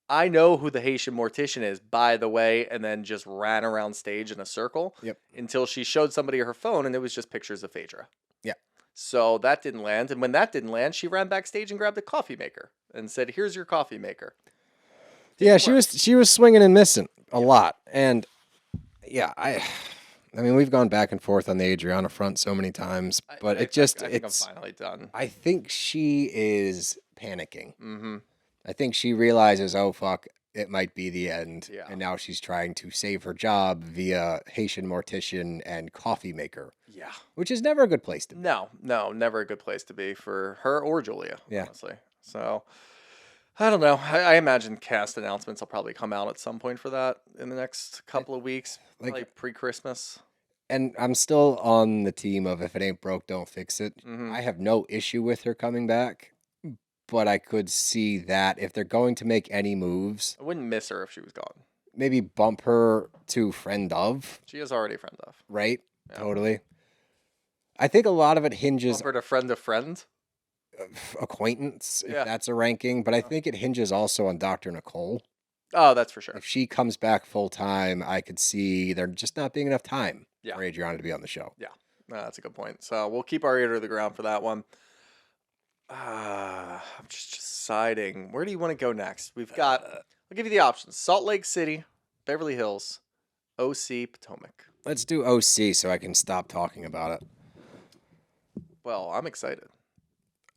I know who the Haitian mortician is, by the way, and then just ran around stage in a circle until she showed somebody her phone and it was just pictures of Phaedra. Yeah. So that didn't land. And when that didn't land, she ran backstage and grabbed a coffee maker and said, "Here's your coffee maker." Yeah, she was swinging and missing a lot. And yeah, I mean, we've gone back and forth on the Adriana front so many times, but I think I'm finally done. I think she is panicking. Mm-hmm. I think she realizes, oh, fuck, it might be the end. Yeah. And now she's trying to save her job via Haitian mortician and coffee maker. Yeah. Which is never a good place to be. No, never a good place to be for her or Julia, Yeah. honestly. So, I don't know. I imagine cast announcements will probably come out at some point for that in the next couple of weeks, probably pre-Christmas. And I'm still on the team of if it ain't broke, don't fix it. Mm-hmm. I have no issue with her coming back. But I could see that if they're going to make any moves, I wouldn't miss her if she was gone. maybe bump her to friend of, She is already a friend of. right? Yeah. Totally. I think a lot of it hinges Bump her to friend of friend. acquaintance, Yeah. if that's a ranking, but I think it hinges also on Dr. Nicole. Oh, that's for sure. If she comes back full time, I could see there just not being enough time Yeah. for Adriana to be on the show. Yeah, no, that's a good point. So we'll keep our ear to the ground for that one. I'm just deciding. Where do you want to go next? We've got, I'll give you the options: Salt Lake City, Beverly Hills, OC, Potomac. Let's do OC so I can stop talking about it. Well, I'm excited.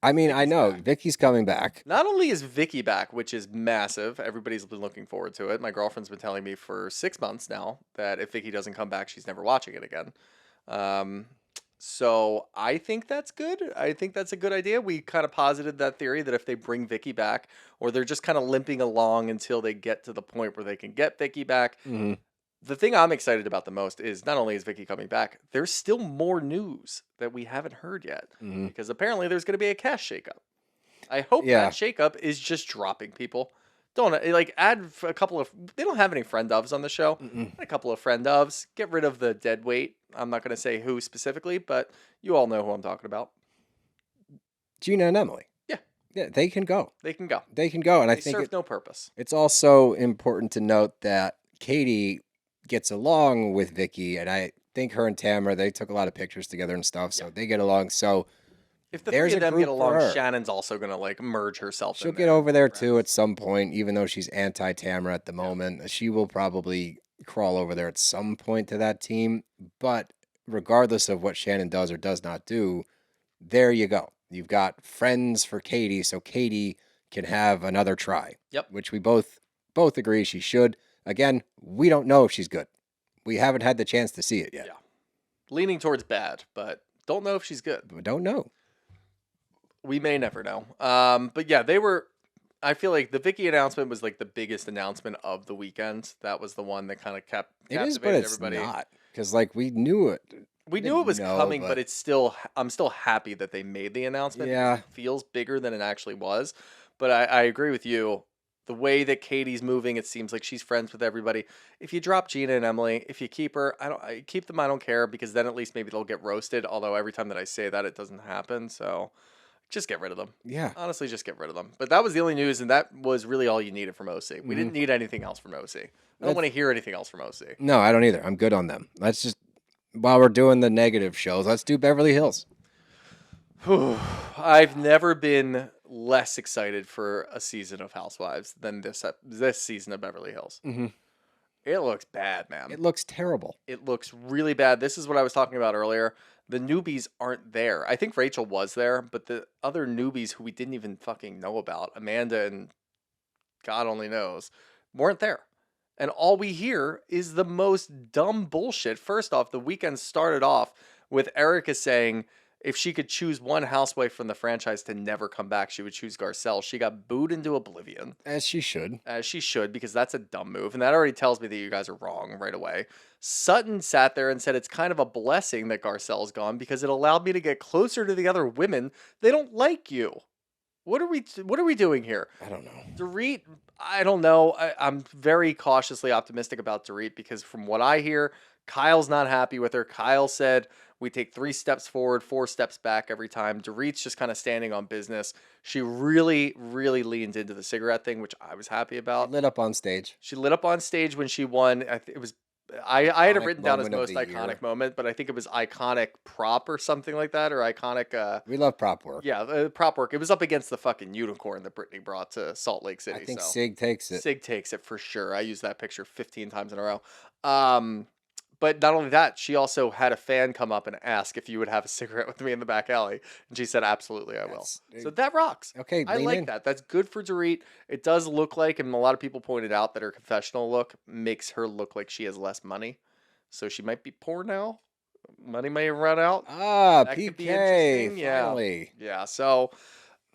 I mean, I Vicky's know back. Vicky's coming back. Not only is Vicky back, which is massive, everybody's been looking forward to it. My girlfriend's been telling me for 6 months now that if Vicky doesn't come back, she's never watching it again. So I think that's good. I think that's a good idea. We kind of posited that theory that if they bring Vicky back, or they're just kind of limping along until they get to the point where they can get Vicky back. Mm-hmm. The thing I'm excited about the most is not only is Vicky coming back, there's still more news that we haven't heard yet. Mm-hmm. Because apparently there's going to be a cast shakeup. I hope that shakeup is just dropping people. Don't add a couple of. They don't have any friend ofs on the show. Mm-mm. A couple of friend ofs. Get rid of the dead weight. I'm not going to say who specifically, but you all know who I'm talking about. Gina and Emily. Yeah, they can go. They can go. They can go, and I They think serve no purpose. it's also important to note that Katie gets along with Vicky, and I think her and Tamara, they took a lot of pictures together and stuff, so they get along. So If the there's three of a them group get for along, her. Shannon's also going to merge herself. She'll in get there. over there too at some point, even though she's anti-Tamara at the moment. She will probably crawl over there at some point to that team. But regardless of what Shannon does or does not do, there you go. You've got friends for Katie, so Katie can have another try. Yep. Which we both agree she should. Again, we don't know if she's good. We haven't had the chance to see it yet. Yeah. Leaning towards bad, but don't know if she's good. We don't know. We may never know. But yeah, I feel like the Vicky announcement was the biggest announcement of the weekend. That was the one that kind of It is, but captivated it's everybody. not. Because we knew it. We knew it was No, coming, but- but I'm still happy that they made the announcement. Yeah. Because it feels bigger than it actually was. But I agree with you. The way that Katie's moving, it seems like she's friends with everybody. If you drop Gina and Emily, if you keep her, I keep them. I don't care, because then at least maybe they'll get roasted. Although every time that I say that, it doesn't happen. So just get rid of them. Yeah. Honestly, just get rid of them. But that was the only news, and that was really all you needed from OC. We didn't need anything else from OC. I don't want to hear anything else from OC. No, I don't either. I'm good on them. Let's just, while we're doing the negative shows, let's do Beverly Hills. I've never been less excited for a season of Housewives than this season of Beverly Hills. Mm-hmm. It looks bad, man. It looks terrible. It looks really bad. This is what I was talking about earlier. The newbies aren't there. I think Rachel was there, but the other newbies who we didn't even fucking know about, Amanda and God only knows, weren't there. And all we hear is the most dumb bullshit. First off, the weekend started off with Erica saying if she could choose one housewife from the franchise to never come back, she would choose Garcelle. She got booed into oblivion, As she should. as she should, because that's a dumb move. And that already tells me that you guys are wrong right away. Sutton sat there and said it's kind of a blessing that Garcelle's gone because it allowed me to get closer to the other women. They don't like you. What are we doing here? I don't know. Dorit, I don't know. I'm very cautiously optimistic about Dorit because from what I hear, Kyle's not happy with her. Kyle said we take 3 steps forward, 4 steps back every time. Dorit's just kind of standing on business. She really, really leaned into the cigarette thing, which I was happy about. Lit up on stage. She lit up on stage when she won. It was I had it Iconic written down as moment of most the iconic year. moment, but I think it was iconic prop or something like that, or iconic. We love prop work. Yeah, prop work. It was up against the fucking unicorn that Brittany brought to Salt Lake City. I think so. Sig takes it. Sig takes it for sure. I used that picture 15 times in a row. But not only that, she also had a fan come up and ask if you would have a cigarette with me in the back alley. And she said, absolutely, I will. So that rocks. Okay, I lean like in. that. That's good for Dorit. It does look like, and a lot of people pointed out that her confessional look makes her look like she has less money. So she might be poor now. Money may have run out. Ah, That could be PK, interesting. Yeah. finally. Yeah. So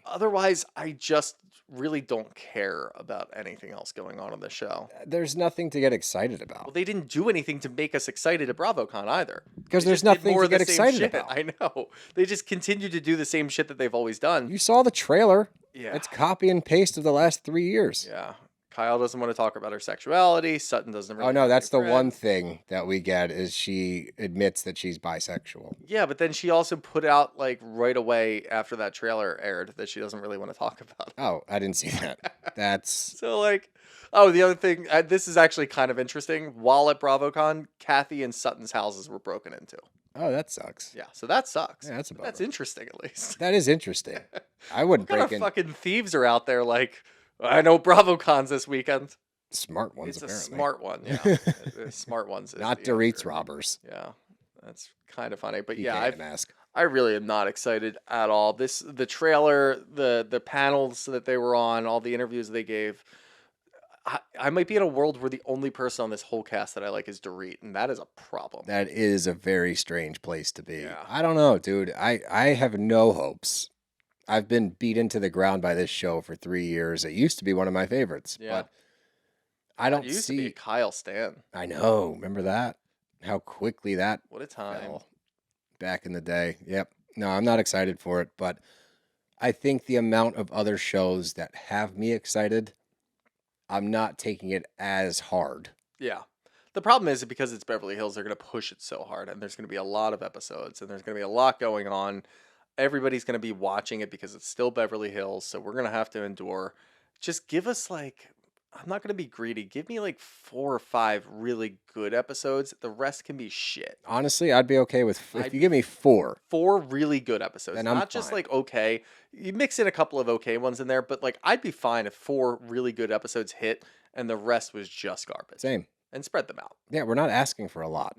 otherwise, I just really don't care about anything else going on the show. There's nothing to get excited Well, about. they didn't do anything to make us excited at BravoCon either. Because They there's just did nothing more to of the get same excited shit. about. I know. They just continue to do the same shit that they've always done. You saw the trailer. Yeah. It's copy and paste of the last 3 years. Yeah. Kyle doesn't want to talk about her sexuality. Sutton doesn't really Oh, no, have that's the any one friends. thing that we get is she admits that she's bisexual. Yeah, but then she also put out, like, right away after that trailer aired that she doesn't really want to talk about it. Oh, I didn't see that. That's So, like, oh, the other thing, this is actually kind of interesting. While at BravoCon, Kathy and Sutton's houses were broken into. oh, that sucks. Yeah, so that sucks. Yeah, that's a But that's bummer. interesting, at least. That is interesting. I wouldn't What kind break of in. fucking thieves are out there? Like, I know BravoCon's this weekend. Smart ones, It's a apparently. smart one, yeah. Smart ones. Is Not the Dorit's answer. robbers. Yeah, that's kind of funny. But You yeah, can't ask. I really am not excited at all. The trailer, the panels that they were on, all the interviews they gave. I might be in a world where the only person on this whole cast that I like is Dorit, and that is a problem. That is a very strange place to be. Yeah. I don't know, dude. I have no hopes. I've been beat into the ground by this show for 3 years. It used to be one of my favorites, Yeah. but I don't It used to be see. Kyle Stan. I know. Remember that? How quickly that What a time. fell back in the day. Yep. No, I'm not excited for it, but I think the amount of other shows that have me excited, I'm not taking it as hard. Yeah. The problem is because it's Beverly Hills, they're going to push it so hard, and there's going to be a lot of episodes, and there's going to be a lot going on. Everybody's going to be watching it because it's still Beverly Hills, so we're going to have to endure. Just give us, like, I'm not going to be greedy. Give me, like, 4 or 5 really good episodes. The rest can be shit. Honestly, I'd be okay with if I'd- you give me 4. 4 really good episodes. Then I'm Not just, fine. like, okay. You mix in a couple of okay ones in there, but, like, I'd be fine if 4 really good episodes hit and the rest was just garbage. Same. And spread them out. Yeah, we're not asking for a lot.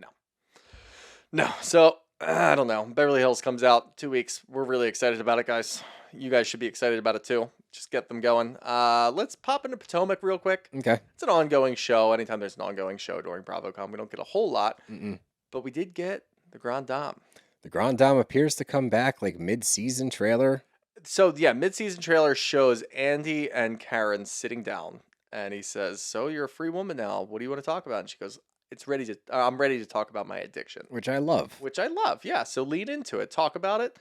No, so I don't know. Beverly Hills comes out 2 weeks. We're really excited about it, guys. You guys should be excited about it too. Just get them going. Let's pop into Potomac real quick. Okay. It's an ongoing show. Anytime there's an ongoing show during BravoCon, we don't get a whole lot, Mm-mm. but we did get the Grand Dame. The Grand Dame appears to come back like mid-season trailer. So yeah, mid-season trailer shows Andy and Karen sitting down, and he says, "So you're a free woman now. What do you want to talk about?" And she goes, I'm ready to talk about my addiction." Which I love. Which I love. Yeah. So lean into it. Talk about it.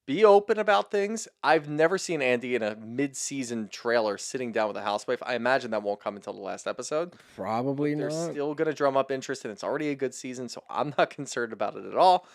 Be open about things. I've never seen Andy in a mid-season trailer sitting down with a housewife. I imagine that won't come until the last episode. Probably They're not. still going to drum up interest, and it's already a good season, so I'm not concerned about it at all.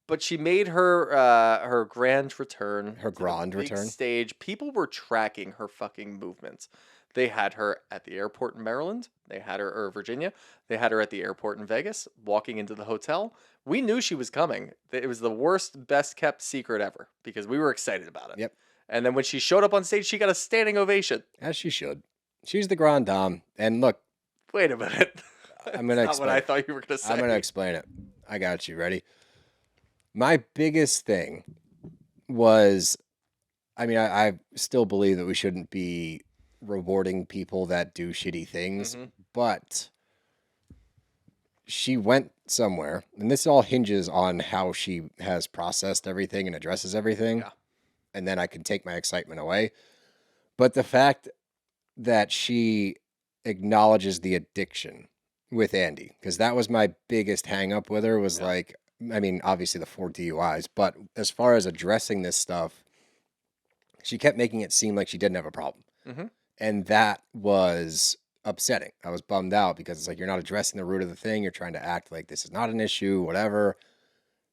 But she made her grand return. Her to the grand big return? stage. People were tracking her fucking movements. They had her at the airport in Maryland. They had her, or Virginia. They had her at the airport in Vegas, walking into the hotel. We knew she was coming. It was the worst, best kept secret ever because we were excited about it. Yep. And then when she showed up on stage, she got a standing ovation. As she should. She's the Grand Dame. And look, Wait a minute. I'm gonna That's not what I explain. thought you were going to say. I'm going to explain it. I got you. Ready? My biggest thing was, I still believe that we shouldn't be rewarding people that do shitty things, Mhm. but she went somewhere, and this all hinges on how she has processed everything and addresses everything. Yeah. And then I can take my excitement away. But the fact that she acknowledges the addiction with Andy, because that was my biggest hang up with her, was like, I mean, obviously the 4 DUIs, but as far as addressing this stuff, she kept making it seem like she didn't have a problem. Mm-hmm. And that was upsetting. I was bummed out because it's like, you're not addressing the root of the thing. You're trying to act like this is not an issue, whatever.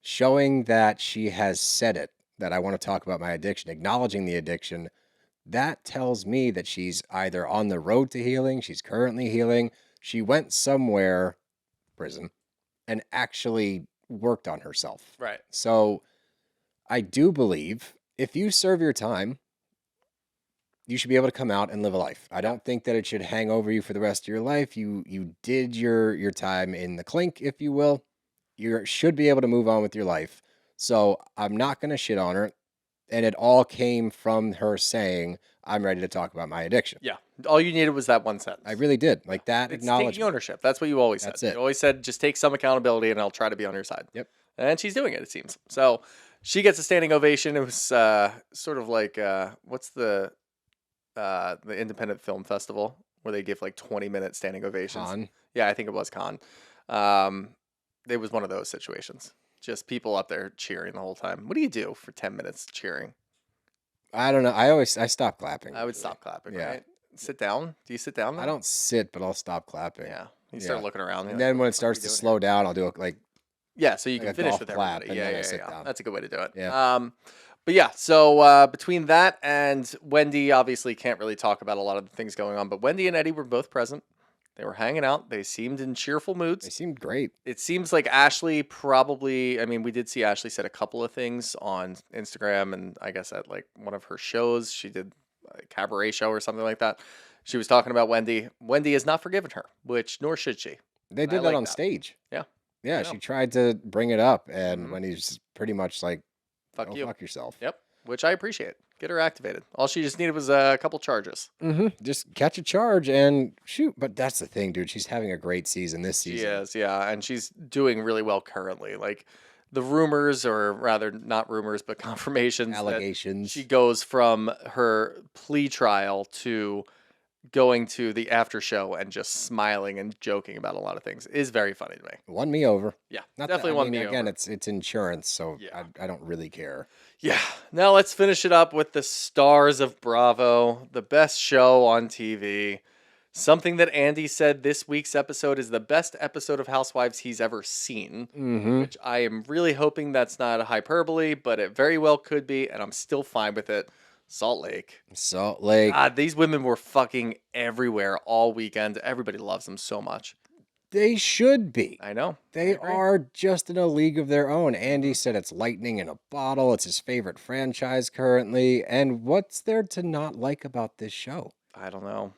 Showing that she has said it, that I want to talk about my addiction, acknowledging the addiction, that tells me that she's either on the road to healing, she's currently healing, she went somewhere, prison, and actually worked on herself. Right. So I do believe if you serve your time, you should be able to come out and live a life. I don't think that it should hang over you for the rest of your life. You did your time in the clink, if you will. You should be able to move on with your life. So I'm not going to shit on her. And it all came from her saying, I'm ready to talk about my addiction. Yeah. All you needed was that one sentence. I really did. Like that It's acknowledgement. taking ownership. That's what you always said. That's it. You always said, just take some accountability and I'll try to be on your side. Yep. And she's doing it, it seems. So she gets a standing ovation. It was sort of like, what's the independent film festival where they give like 20-minute standing ovations? Con. Yeah, I think it was Con. It was one of those situations. Just people up there cheering the whole time. What do you do for 10 minutes cheering? I don't know. I stop clapping. I would usually. stop clapping, Yeah. right? Sit down. Do you sit down then? I don't sit, but I'll stop clapping. Yeah. You start Yeah. looking around. And you're then like, when "What it the fuck are we starts to doing slow down, I'll do it like, Yeah, so you like can a finish golf with clap, everybody. and then I Yeah. sit down. That's a good way to do it. Yeah. But yeah, so between that and Wendy, obviously can't really talk about a lot of the things going on, but Wendy and Eddie were both present. They were hanging out. They seemed in cheerful they moods. seemed great. It seems like Ashley probably, I mean, we did see Ashley said a couple of things on Instagram and I guess at like one of her shows. She did a cabaret show or something like that. She was talking about Wendy. Wendy has not forgiven her, which nor should she. They I did that like on that. stage. Yeah. Yeah, I she know. tried to bring it up, and Mhm. when he's pretty much like, Fuck "Go you. fuck yourself." Yep. Which I appreciate. Get her activated. All she just needed was a couple charges. Just catch a charge and shoot. But that's the thing, dude. She's having a great season this She season. is, yeah, and she's doing really well currently. Like the rumors, or rather, not rumors, but confirmations, that Allegations. she goes from her plea trial to going to the after show and just smiling and joking about a lot of things is very funny to me. Won me over. Yeah, Not definitely that, I won mean, me again, over. it's insurance, so Yeah. I don't really care. Yeah. Now let's finish it up with the stars of Bravo, the best show on TV. Something that Andy said this week's episode is the best episode of Housewives he's ever seen, Mm-hmm. which I am really hoping that's not a hyperbole, but it very well could be, and I'm still fine with it. Salt Lake. Salt Lake. God, these women were fucking everywhere all weekend. Everybody loves them so much. They should be. I know. They agree. are just in a league of their own. Andy said it's lightning in a bottle. It's his favorite franchise currently. And what's there to not like about this show? I don't know.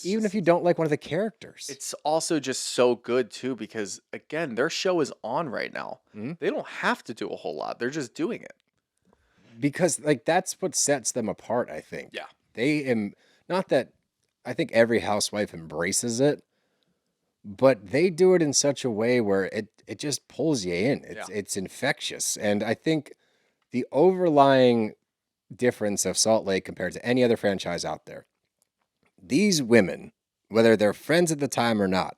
Even if you don't like one of the characters. It's also just so good too because again, their show is on right now. Mhm. They don't have to do a whole lot. They're just doing it. Because like that's what sets them apart, I think. Yeah. They not that I think every housewife embraces it, but they do it in such a way where it just pulls you in. It's infectious. And I think the overlying difference of Salt Lake compared to any other franchise out there, these women, whether they're friends at the time or not,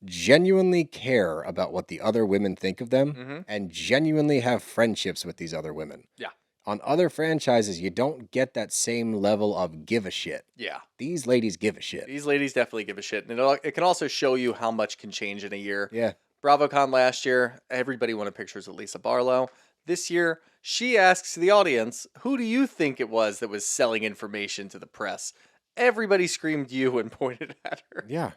genuinely care about what the other women think of them Mhm. and genuinely have friendships with these other women. Yeah. On other franchises, you don't get that same level of give a shit. Yeah. These ladies give a shit. These ladies definitely give a shit. And it can also show you how much can change in a year. Yeah. BravoCon last year, everybody wanted pictures with Lisa Barlow. This year, she asks the audience, who do you think it was that was selling information to the press? Everybody screamed you and pointed at her. Yeah.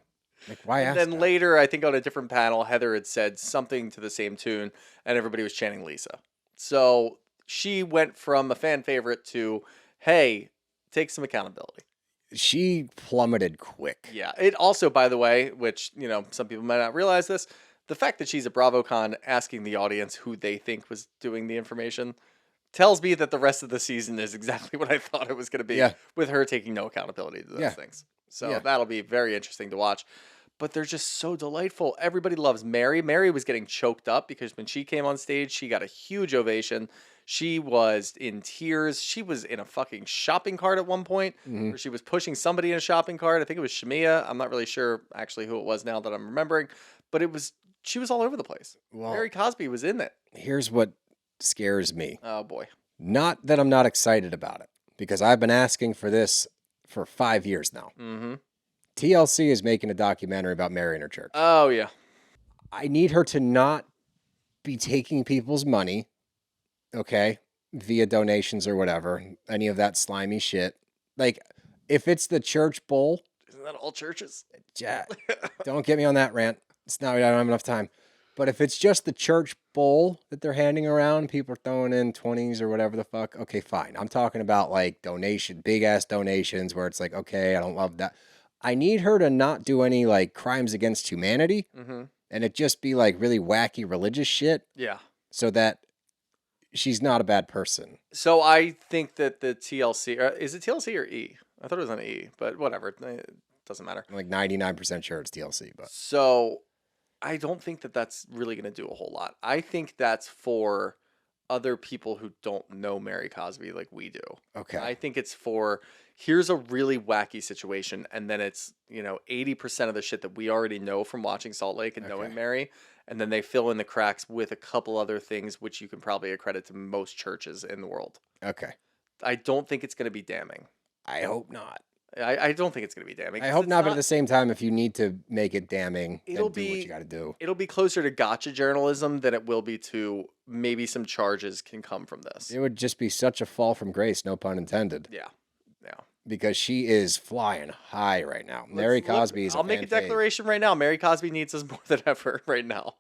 Like, why And ask then that? later, I think on a different panel, Heather had said something to the same tune, and everybody was chanting Lisa. So she went from a fan favorite to, hey, take some accountability. She plummeted quick. Yeah. It also, by the way, which, some people might not realize this, the fact that she's at BravoCon asking the audience who they think was doing the information tells me that the rest of the season is exactly what I thought it was going to be, Yeah. with her taking no accountability to those Yeah. things. So Yeah. that'll be very interesting to watch. but they're just so delightful. Everybody loves Mary. Mary was getting choked up because when she came on stage, she got a huge ovation. She was in tears. She was in a fucking shopping cart at one point where she was pushing somebody in a shopping cart. I think it was Shamia. I'm not really sure actually who it was now that I'm remembering, but she was all over the place. Well, Mary Cosby was in it. Here's what scares me. Oh boy. Not that I'm not excited about it, because I've been asking for this for 5 years now. Mm-hmm. TLC is making a documentary about Mary and her church. Oh yeah. I need her to not be taking people's money, okay, via donations or whatever, any of that slimy shit. Like, if it's the church bowl, Isn't that all churches? yeah, don't get me on that rant. It's not, I don't have enough time. But if it's just the church bowl that they're handing around, people are throwing in 20s or whatever the fuck, okay, fine. I'm talking about like big ass donations where it's like, okay, I don't love that. I need her to not do any like crimes against humanity, and it just be like really wacky religious shit, Yeah. so that she's not a bad person. So I think that the TLC, is it TLC or E? I thought it was on E, but whatever. It doesn't matter. I'm like 99% sure it's TLC, but So I don't think that that's really going to do a whole lot. I think that's for other people who don't know Mary Cosby like we do. okay. I think it's for, here's a really wacky situation, and then it's, 80% of the shit that we already know from watching Salt Lake and knowing Okay. Mary, and then they fill in the cracks with a couple other things which you can probably accredit to most churches in the world. Okay. I don't think it's going to be damning. I hope not. I don't think it's going to be damning. I 'cause hope it's not, but at the same time, if you need to make it damning, then It'll do what be- you got to do. It'll be closer to gotcha journalism than it will be to maybe some charges can come from this. It would just be such a fall from grace, no pun intended, Yeah. Yeah. because she is flying high right now. Mary Cosby is I'll make a fan fave. declaration right now. Mary Cosby needs us more than ever right now.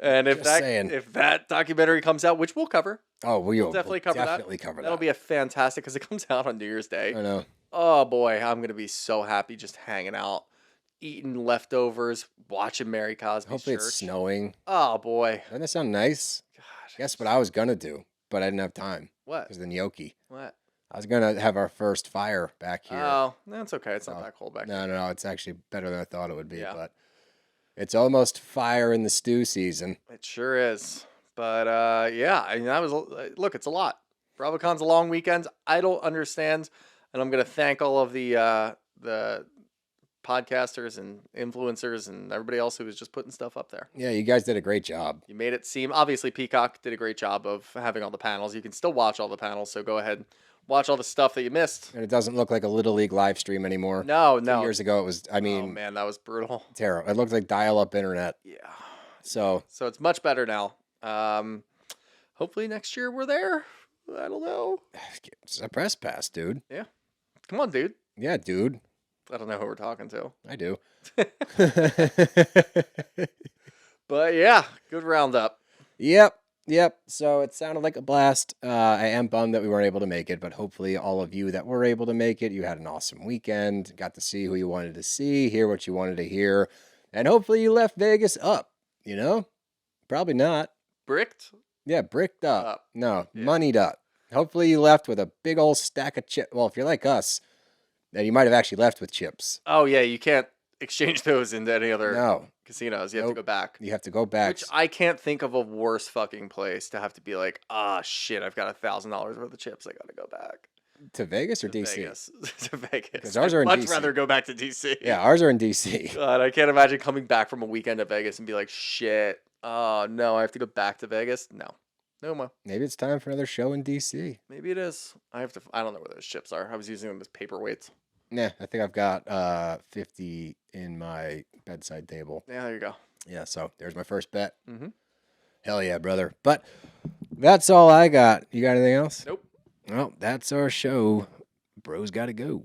And if Just saying. if that documentary comes out, which we'll cover, Oh, we'll definitely cover that. definitely cover that'll that. be a fantastic because it comes out on New Year's Day. I know. Oh boy, I'm gonna be so happy just hanging out, eating leftovers, watching Mary Cosby. Hopefully church. it's snowing. Oh boy. Doesn't that sound nice? God. Guess what I was gonna do, but I didn't have time What? because the gnocchi. What? I was gonna have our first fire back here. Oh, that's okay. It's not Oh, that cold back No, no, it's actually better than I thought it would be. Yeah. But it's almost fire in the stew season. It sure is. But yeah, I mean, that was look. It's a lot. BravoCon's a long weekend. I don't understand, and I'm gonna thank all of the podcasters and influencers and everybody else who was just putting stuff up there. Yeah, you guys did a great job. You made it seem, obviously Peacock did a great job of having all the panels. You can still watch all the panels, so go ahead and watch all the stuff that you missed. And it doesn't look like a Little League live stream anymore. No, 2 no. years ago, it was, I Oh mean, man, that was brutal. terrible. It looked like dial-up internet. Yeah. So, So it's much better now. Hopefully next year we're there. I don't know. it's a press pass, dude. Come on, dude. Yeah, dude. I don't know who we're talking to. I do. But yeah, good roundup. Yep. So it sounded like a blast. I am bummed that we weren't able to make it, but hopefully all of you that were able to make it, you had an awesome weekend, got to see who you wanted to see, hear what you wanted to hear, and hopefully you left Vegas up, Probably not. Bricked? Yeah, bricked up. Up. No, Yeah. moneyed up. Hopefully you left with a big old stack of chips. Well, if you're like us, then you might have actually left with chips. Oh yeah, you can't exchange those into any other No, casinos. You have to Nope. go back. you have to go back. Which I can't think of a worse fucking place to have to be like, shit, I've got $1,000 worth of chips. I gotta go back To Vegas or to DC? Vegas. To Vegas. 'Cause ours are in I'd much DC. rather go back to DC. Yeah, ours are in DC. God, I can't imagine coming back from a weekend to Vegas and be like, shit. Oh no, I have to go back to Vegas. No more. Maybe it's time for another show in DC. Maybe it is. I don't know where those chips are. I was using them as paperweights. Nah, I think I've got 50 in my bedside table. Yeah, there you go. Yeah, so there's my first bet. Mm-hmm. Hell yeah, brother. But that's all I got. You got anything else? Nope. Well, that's our show. Bros gotta go.